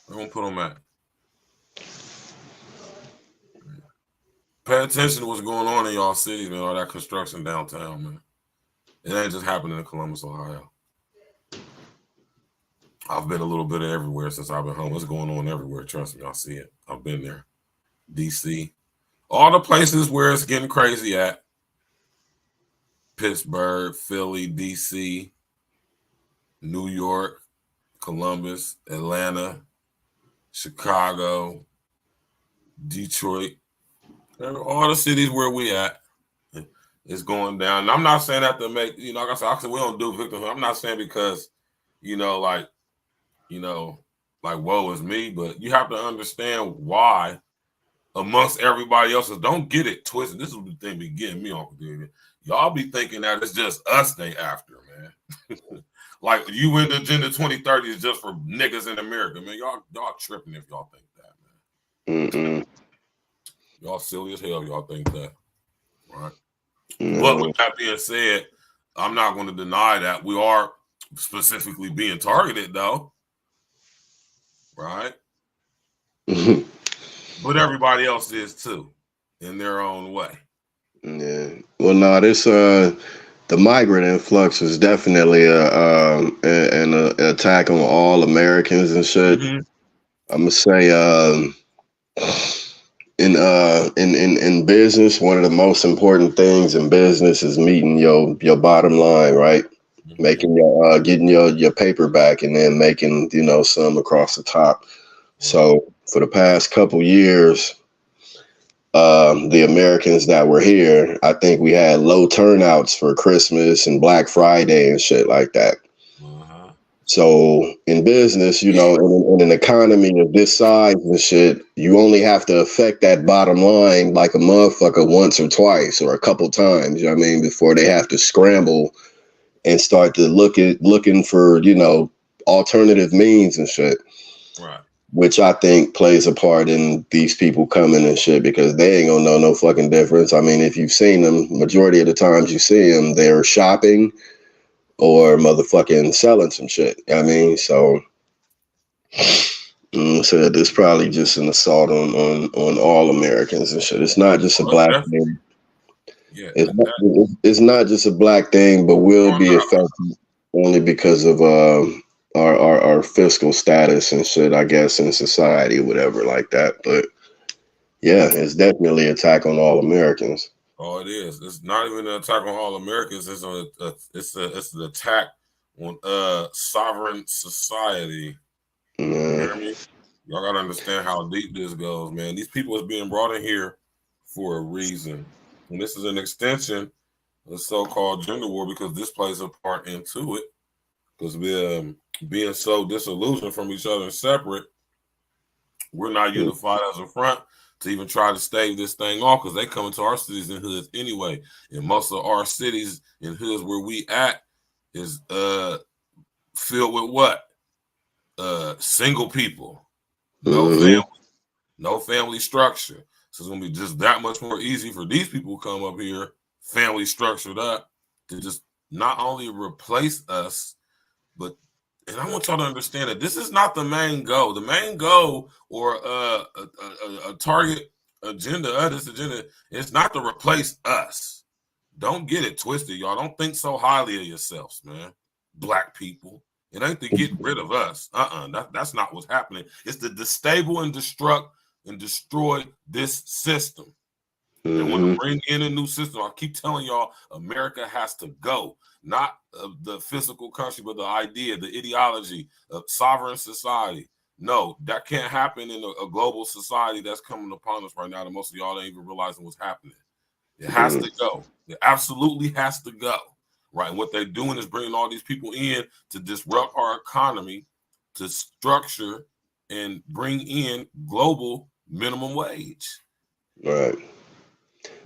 Where they gonna put them at? Pay attention to what's going on in y'all cities, man. All that construction downtown, man. It ain't just happening in Columbus, Ohio. I've been a little bit of everywhere since I've been home. It's going on everywhere. Trust me, I see it. I've been there. DC. All the places where it's getting crazy at. Pittsburgh, Philly, DC, New York, Columbus, Atlanta, Chicago, Detroit. All the cities where we at. It's going down. And I'm not saying that to make, you know, like I said, we don't do victimhood. I'm not saying because, like woe is me, but you have to understand why amongst everybody else. Don't get it twisted. This is the thing be getting me off of it. Y'all be thinking that it's just us they after, man. Like you in the Agenda 2030 is just for niggas in America, man. Y'all tripping if y'all think that, man. Y'all silly as hell, y'all think that. Right? But with that being said, I'm not going to deny that we are specifically being targeted, though. Right? But everybody else is too, in their own way. Yeah. Well, no, this the migrant influx is definitely an attack on all Americans and shit. I'm gonna say in business, one of the most important things in business is meeting your bottom line, right? Making your getting your paper back and then making some across the top. So for the past couple years, the Americans that were here, I think we had low turnouts for Christmas and Black Friday and shit like that. So in business, in an economy of this size and shit, you only have to affect that bottom line like a motherfucker once or twice or a couple times, you know what I mean, before they have to scramble and start to looking for, alternative means and shit. Right. Which I think plays a part in these people coming and shit because they ain't gonna know no fucking difference. I mean, if you've seen them, majority of the times you see them, they're shopping or motherfucking selling some shit. I mean, so this probably just an assault on all Americans and shit. It's not just a black thing. Yeah, it's not just a black thing, but will be affected only because of our fiscal status and shit, I guess, in society or whatever like that. But yeah, it's definitely an attack on all Americans. Oh, it is. It's not even an attack on all Americans. It's an attack on sovereign society. You hear me? Y'all gotta understand how deep this goes, man. These people is being brought in here for a reason, and this is an extension of the so-called gender war because this plays a part into it. Because we're being so disillusioned from each other and separate, we're not unified as a front to even try to stave this thing off because they come into our cities and hoods anyway. And most of our cities and hoods where we at is filled with what? Single people. No family structure. So it's gonna be just that much more easy for these people to come up here, family structured up, to just not only replace us, but and I want y'all to understand that this is not the main goal. The main goal or a target agenda, this agenda, is not to replace us. Don't get it twisted, y'all. Don't think so highly of yourselves, man. Black people. It ain't to get rid of us. That's not what's happening. It's to destabilize and destruct and destroy this system. They want to bring in a new system. I keep telling y'all, America has to go. Not the physical country, but the idea, the ideology of sovereign society. No, that can't happen in a global society that's coming upon us right now. And most of y'all ain't even realizing what's happening. It has to go. It absolutely has to go. Right. And what they're doing is bringing all these people in to disrupt our economy, to structure and bring in global minimum wage. Right.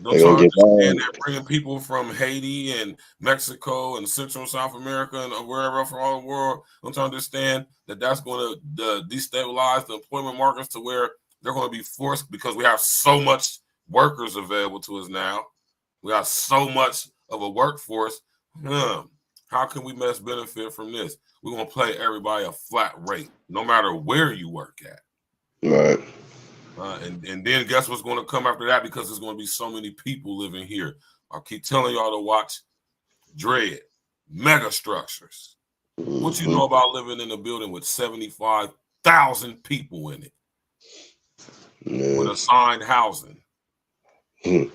Don't y'all understand that bringing people from Haiti and Mexico and Central South America and wherever else from all the world, don't y'all understand that that's going to destabilize the employment markets to where they're going to be forced because we have so much workers available to us now. We have so much of a workforce. How can we best benefit from this? We're going to pay everybody a flat rate, no matter where you work at. Right. And then guess what's going to come after that? Because there's going to be so many people living here. I keep telling y'all to watch Dread, mega structures. What you know about living in a building with 75,000 people in it with assigned housing? Y'all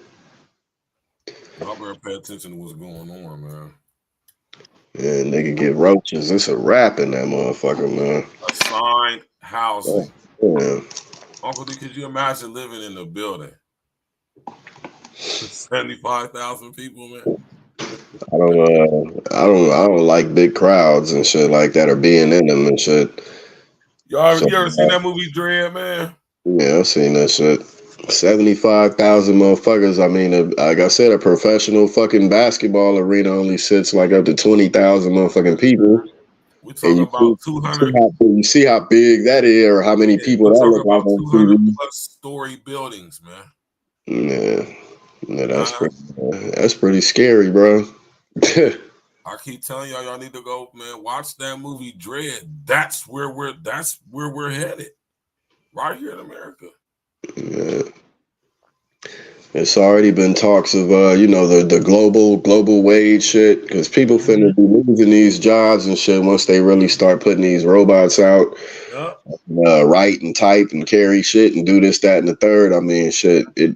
better pay attention to what's going on, man. Yeah, nigga get roaches. It's a wrap in that motherfucker, man. Assigned housing. Yeah. Uncle D, could you imagine living in a building with 75,000 people, man? I don't like big crowds and shit like that or being in them and shit. You ever seen that movie Dread, man? Yeah, I've seen that shit. 75,000 motherfuckers. I mean, like I said, a professional fucking basketball arena only sits like up to 20,000 motherfucking people. We're talking about 200. You see how big that is, or how many people that look like on 200 TV. plus story buildings, man. Yeah, that's pretty scary, bro. I keep telling y'all need to go, man. Watch that movie Dread. That's where we're headed, right here in America. Yeah. It's already been talks of the global wage shit, because people finna be losing these jobs and shit once they really start putting these robots out, write and type and carry shit and do this, that, and the third. I mean, shit. The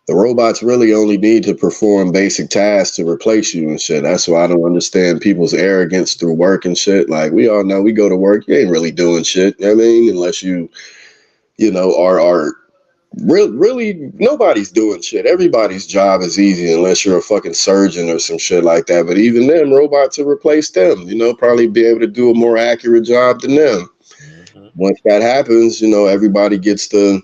robots really only need to perform basic tasks to replace you and shit. That's why I don't understand people's arrogance through work and shit. Like, we all know we go to work, you ain't really doing shit. You know what I mean, unless you are really nobody's doing shit. Everybody's job is easy unless you're a fucking surgeon or some shit like that. But even them, robots will replace them. Probably be able to do a more accurate job than them. Once that happens, everybody gets the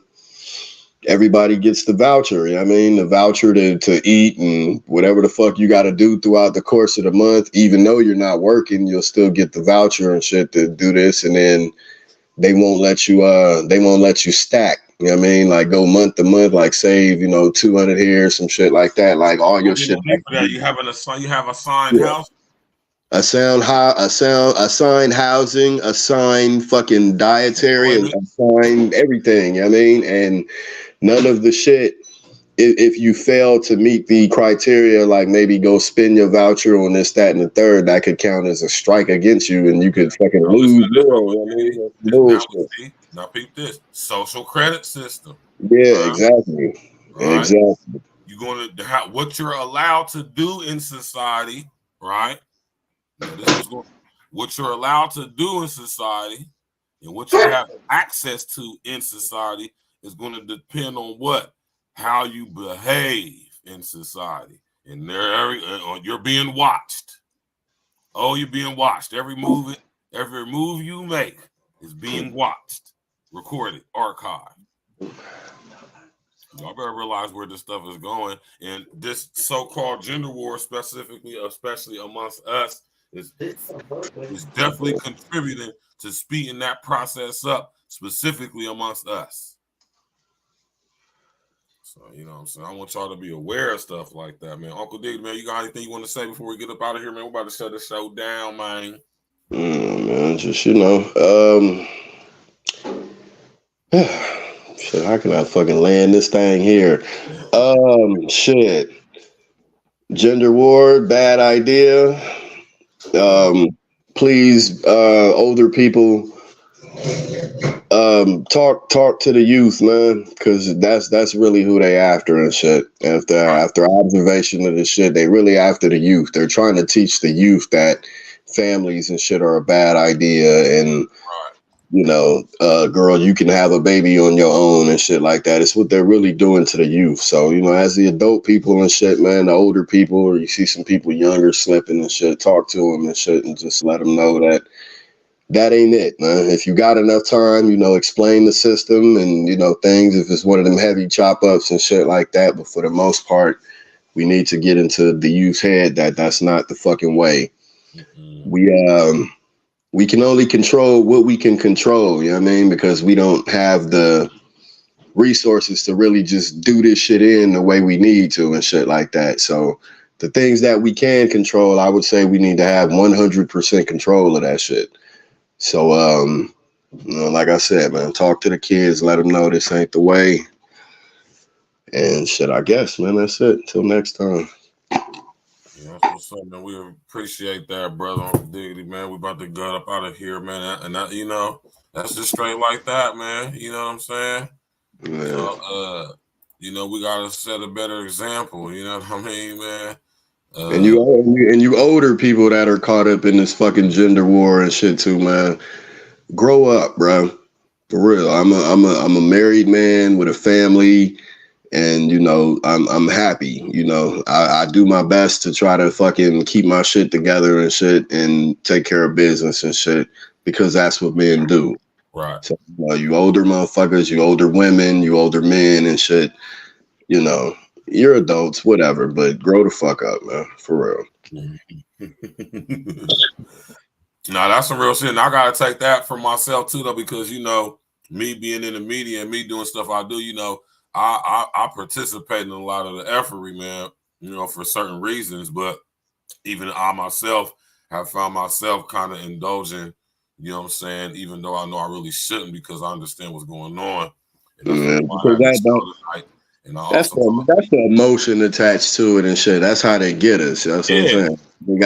voucher. You know what I mean, the voucher to eat and whatever the fuck you got to do throughout the course of the month. Even though you're not working, you'll still get the voucher and shit to do this, and then they won't let you stack. You know what I mean? Like, go month to month, like save, 200 here, some shit like that. Like, all your shit. You have assigned house. Assigned housing, assigned fucking dietary, and assigned everything. You know what I mean? And none of the shit, if you fail to meet the criteria, like maybe go spend your voucher on this, that, and the third, that could count as a strike against you, and you could fucking lose. Now peep this social credit system. Yeah, exactly. Right? Exactly. You're going to what you're allowed to do in society, right? Now, what you're allowed to do in society And what you have access to in society is going to depend on what? How you behave in society. And you're being watched. Oh, you're being watched. Every move you make is being watched, recorded, archived. Y'all better realize where this stuff is going. And this so-called gender war, especially amongst us, is definitely contributing to speeding that process up, specifically amongst us. So, you know what I'm saying? I want y'all to be aware of stuff like that, man. Uncle Dig, man, you got anything you want to say before we get up out of here, man? We're about to shut the show down, man. Man, just, shit, how can I fucking land this thing here? Shit. Gender war, bad idea. Please, older people, talk to the youth, man, because that's really who they after and shit. After observation of this shit, they really after the youth. They're trying to teach the youth that families and shit are a bad idea, and girl, you can have a baby on your own and shit like that. It's what they're really doing to the youth. So, as the adult people and shit, man, the older people, or you see some people younger slipping and shit, talk to them and shit, and just let them know that ain't it, man. If you got enough time, explain the system and, things, if it's one of them heavy chop ups and shit like that. But for the most part, we need to get into the youth's head that's not the fucking way. We can only control what we can control, you know what I mean? Because we don't have the resources to really just do this shit in the way we need to and shit like that. So the things that we can control, I would say we need to have 100% control of that shit. So, like I said, man, talk to the kids, let them know this ain't the way. And shit, I guess, man, that's it. Until next time. Yeah, that's what's up, man. We appreciate that, brother. Uncle Diggity, man. We about to get up out of here, man. And that, that's just straight like that, man. You know what I'm saying? Yeah. So, we gotta set a better example. You know what I mean, man? And you older people that are caught up in this fucking gender war and shit too, man. Grow up, bro. For real. I'm a married man with a family. And I'm happy. I do my best to try to fucking keep my shit together and shit, and take care of business and shit, because that's what men do. Right. So you older motherfuckers, you older women, you older men and shit. You're adults, whatever, but grow the fuck up, man. For real. Nah, that's some real shit. And I gotta take that for myself too, though, because me being in the media and me doing stuff I do, I participate in a lot of the effortry, man, for certain reasons. But even I myself have found myself kind of indulging, you know what I'm saying, even though I know I really shouldn't, because I understand what's going on. And that's the emotion attached to it and shit. That's how they get us. That's what I'm saying. They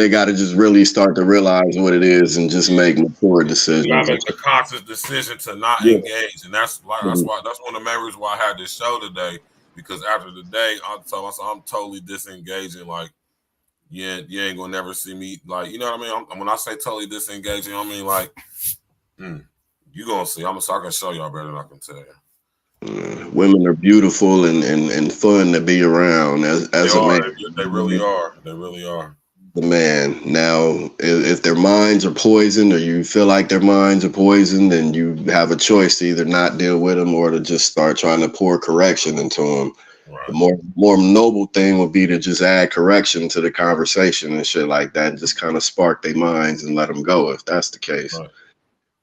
gotta just really start to realize what it is and just make mature decisions. You gotta make the conscious decision to not engage, and that's one of the main reasons why I had this show today. Because after the day, I'm totally disengaging. Like, you ain't gonna never see me. Like, you know what I mean? When I say totally disengaging, I mean like, you gonna see. I can show y'all better than I can tell you. Women are beautiful and fun to be around as a man. They really are. They really are. The man. Now, if their minds are poisoned, or you feel like their minds are poisoned, then you have a choice to either not deal with them or to just start trying to pour correction into them. Right. The more noble thing would be to just add correction to the conversation and shit like that, and just kind of spark their minds and let them go if that's the case. Right.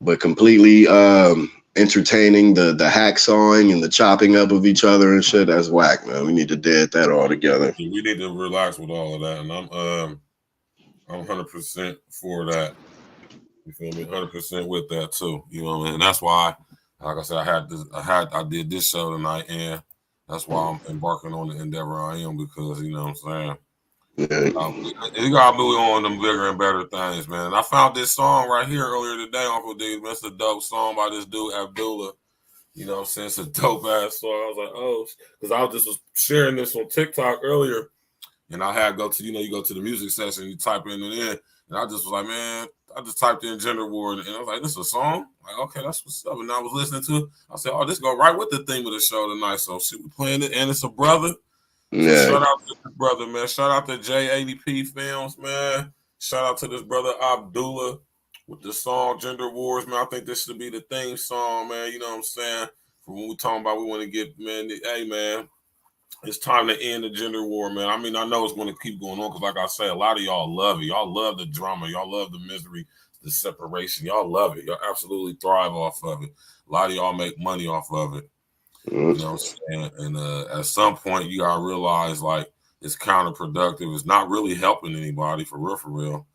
But completely entertaining the hacksawing and the chopping up of each other and shit, that's whack, man. We need to dead that all together. We need to relax with all of that, and I'm 100% for that. You feel me? 100% with that too. You know what I mean? And that's why, like I said, I did this show tonight, and that's why I'm embarking on the endeavor I am, because you know what I'm saying. You gotta move on them bigger and better things, man. And I found this song right here earlier today, Uncle D. It's a dope song by this dude Abdullah. You know what I'm saying? It's a dope ass song. I was like, oh, because I was sharing this on TikTok earlier, and I had go to, you go to the music section, you type in, And I just was like, man, I just typed in gender war, and I was like, this is a song? Like, okay, that's what's up. And I was listening to it. I said, oh, this go right with the theme of the show tonight. So shit, we playing it, and it's a brother. Yeah. So shout out to the brother, man. Shout out to J80P Films, man. Shout out to this brother Abdullah with the song Gender Wars, man. I think this should be the theme song, man. You know what I'm saying? For when we talking about we want to get, man, hey, man, it's time to end the gender war, man. I mean, I know it's going to keep going on because, like I say, a lot of y'all love it. Y'all love the drama. Y'all love the misery, the separation. Y'all love it. Y'all absolutely thrive off of it. A lot of y'all make money off of it. You know what I'm saying? And at some point, you got to realize, like, it's counterproductive. It's not really helping anybody, for real, for real.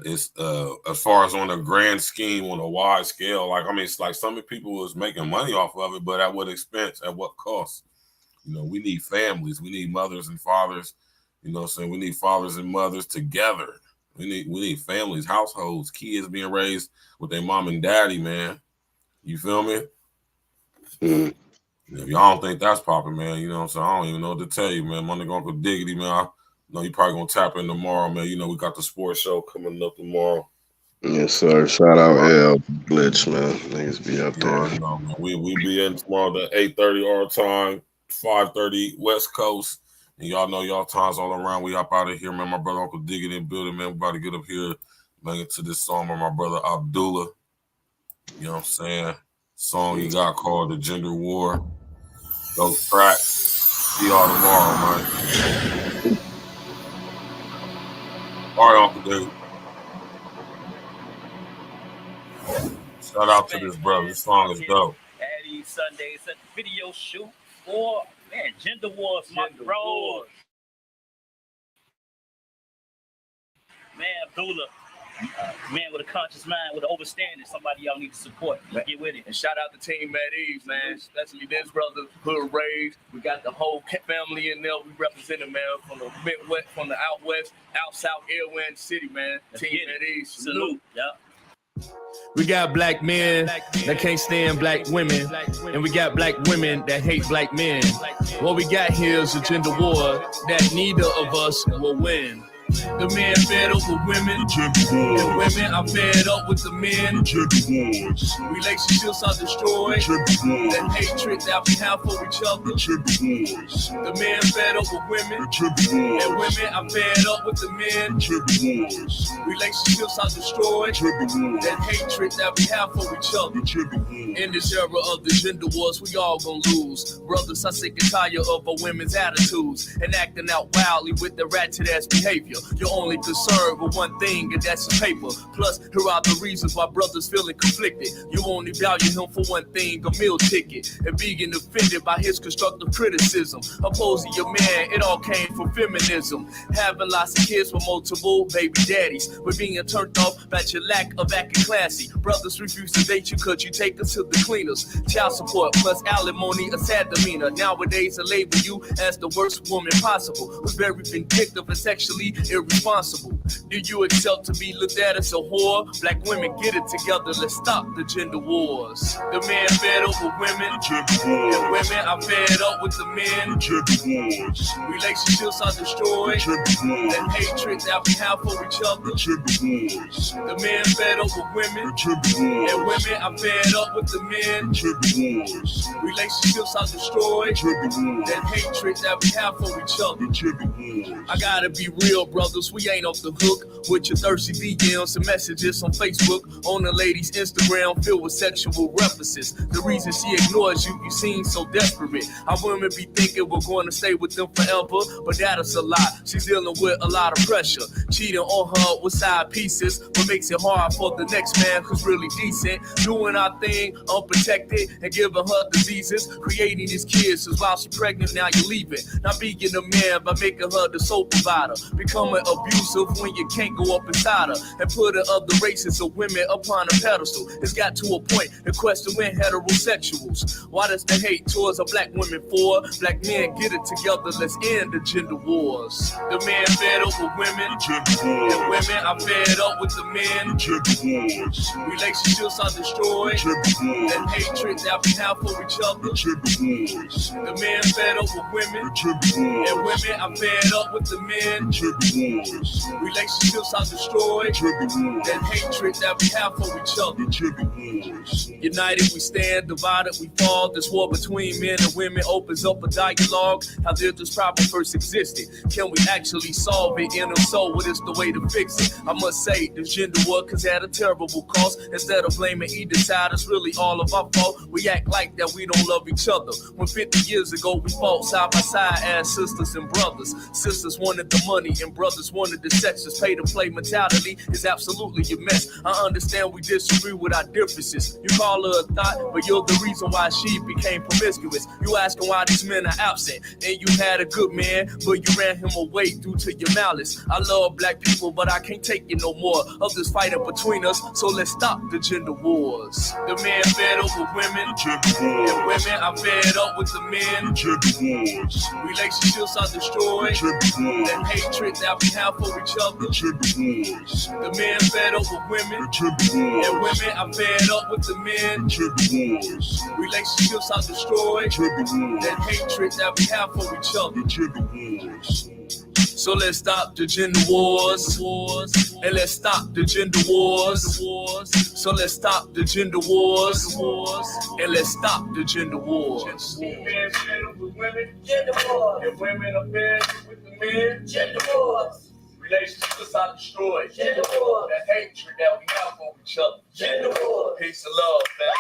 It's as far as on a grand scheme, on a wide scale, like, I mean, it's like some people was making money off of it, but at what expense, at what cost? You know, we need families. We need mothers and fathers. You know what I'm saying? We need fathers and mothers together. We need families, households, kids being raised with their mom and daddy, man. You feel me? If y'all don't think that's popping, man, you know what I'm saying? I don't even know what to tell you, man. My nigga Uncle Diggity, man. I know you probably going to tap in tomorrow, man. You know, we got the sports show coming up tomorrow. Yes, sir. Shout out L Blitz, man. Niggas be up there. You know, we be in tomorrow at 8:30 our time. 5:30 West Coast, and y'all know y'all times all around. We up out of here, man. My brother Uncle Diggity in building, man. We about to get up here, man, to this song by my brother Abdullah. You know what I'm saying? Song he got called The Gender War. Go track. See y'all tomorrow, man. All right, Uncle Diggity. Shout out to this brother. This song is dope. Eddie Sundays at the video shoot. Or, man, gender wars, my bro. Man, Abdullah, man with a conscious mind, with an overstanding, somebody y'all need to support. Get with it. And shout out to Team Mad Eves, man. Especially this brother, Hood Raised. We got the whole family in there. We represent it, man, from the Midwest, from the out west, out south, Airwind City, man. Team Mad Eves. Salute. Yeah. We got black men that can't stand black women, and we got black women that hate black men. What we got here is a gender war that neither of us will win. The men fed up with women, and women are fed up with the men. Relationships are destroyed, the hatred that we have for each other. The men fed up with women, and women are fed up with the men. Relationships are destroyed, that hatred that we have for each other. In this era of the gender wars, we all gonna lose. Brothers are sick and tired of our women's attitudes and acting out wildly with their ratchet ass behavior. You're only concerned with one thing, and that's his paper. Plus, here are the reasons why brothers feeling conflicted. You only value him for one thing, a meal ticket, and being offended by his constructive criticism. Opposing your man, it all came from feminism. Having lots of kids with multiple baby daddies, but being turned off by your lack of acting classy. Brothers refuse to date you cause you take us to the cleaners. Child support plus alimony, a sad demeanor. Nowadays, they label you as the worst woman possible, who's very vindictive and sexually irresponsible. Do you accept to be looked at as a whore? Black women, get it together, let's stop the gender wars. The men fed up with women, and women are fed up with the men. Relationships are destroyed, the hatred that we have for each other. The men fed up with women, and women are fed up with the men. Relationships are destroyed, that hatred that we have for each other. I gotta be real, brothers, we ain't off the hook with your thirsty DMs and messages on Facebook, on the lady's Instagram filled with sexual references. The reason she ignores you, you seem so desperate. Our women be thinking we're going to stay with them forever, but that is a lie. She's dealing with a lot of pressure, cheating on her with side pieces, what makes it hard for the next man who's really decent, doing our thing unprotected and giving her diseases, creating these kids is while she's pregnant, now you're leaving. Not being a man by making her the sole provider, becoming abusive when you can't go up inside her, and putting other races of women upon a pedestal. It's got to a point to question when heterosexuals. Why does the hate towards a black women for? Black men, get it together, let's end the gender wars. The men fed up with women, and women are fed up with the men. Relationships are destroyed, that hatred that we have for each other. The men fed up with women, and women are fed up with the men. Relationships are destroyed. Gender wars. That hatred that we have for each other. The gender wars. United we stand, divided we fall. This war between men and women opens up a dialogue. How did this problem first existed? Can we actually solve it? And if so, what is the way to fix it? I must say, the gender war has had a terrible cost. Instead of blaming either side, it's really all of our fault. We act like that we don't love each other. When 50 years ago we fought side by side as sisters and brothers. Sisters wanted the money and brothers wanted the sex. This pay-to-play mentality is absolutely a mess. I understand we disagree with our differences. You call her a thought, but you're the reason why she became promiscuous. You asking why these men are absent, and you had a good man, but you ran him away due to your malice. I love black people, but I can't take it no more of this fighting between us, so let's stop the gender wars. The men fed up with women, and women are fed up with the men. The gender wars. Relationships are destroyed. The gender wars. That hatred that we have for each other. The gender wars. The men fed up with women, The gender wars. and women are fed up with the men. The gender wars. Relationships are destroyed. The gender wars. That hatred that we have for each other. The gender wars. So let's stop the gender wars, and let's stop the gender wars. So let's stop the gender wars, and let's stop the gender wars. Men fed up with women, gender wars. And women are fed up with the men, gender wars. Relationships are destroyed. Gender wars. That hatred that we have for each other. Gender wars. Peace and love, man.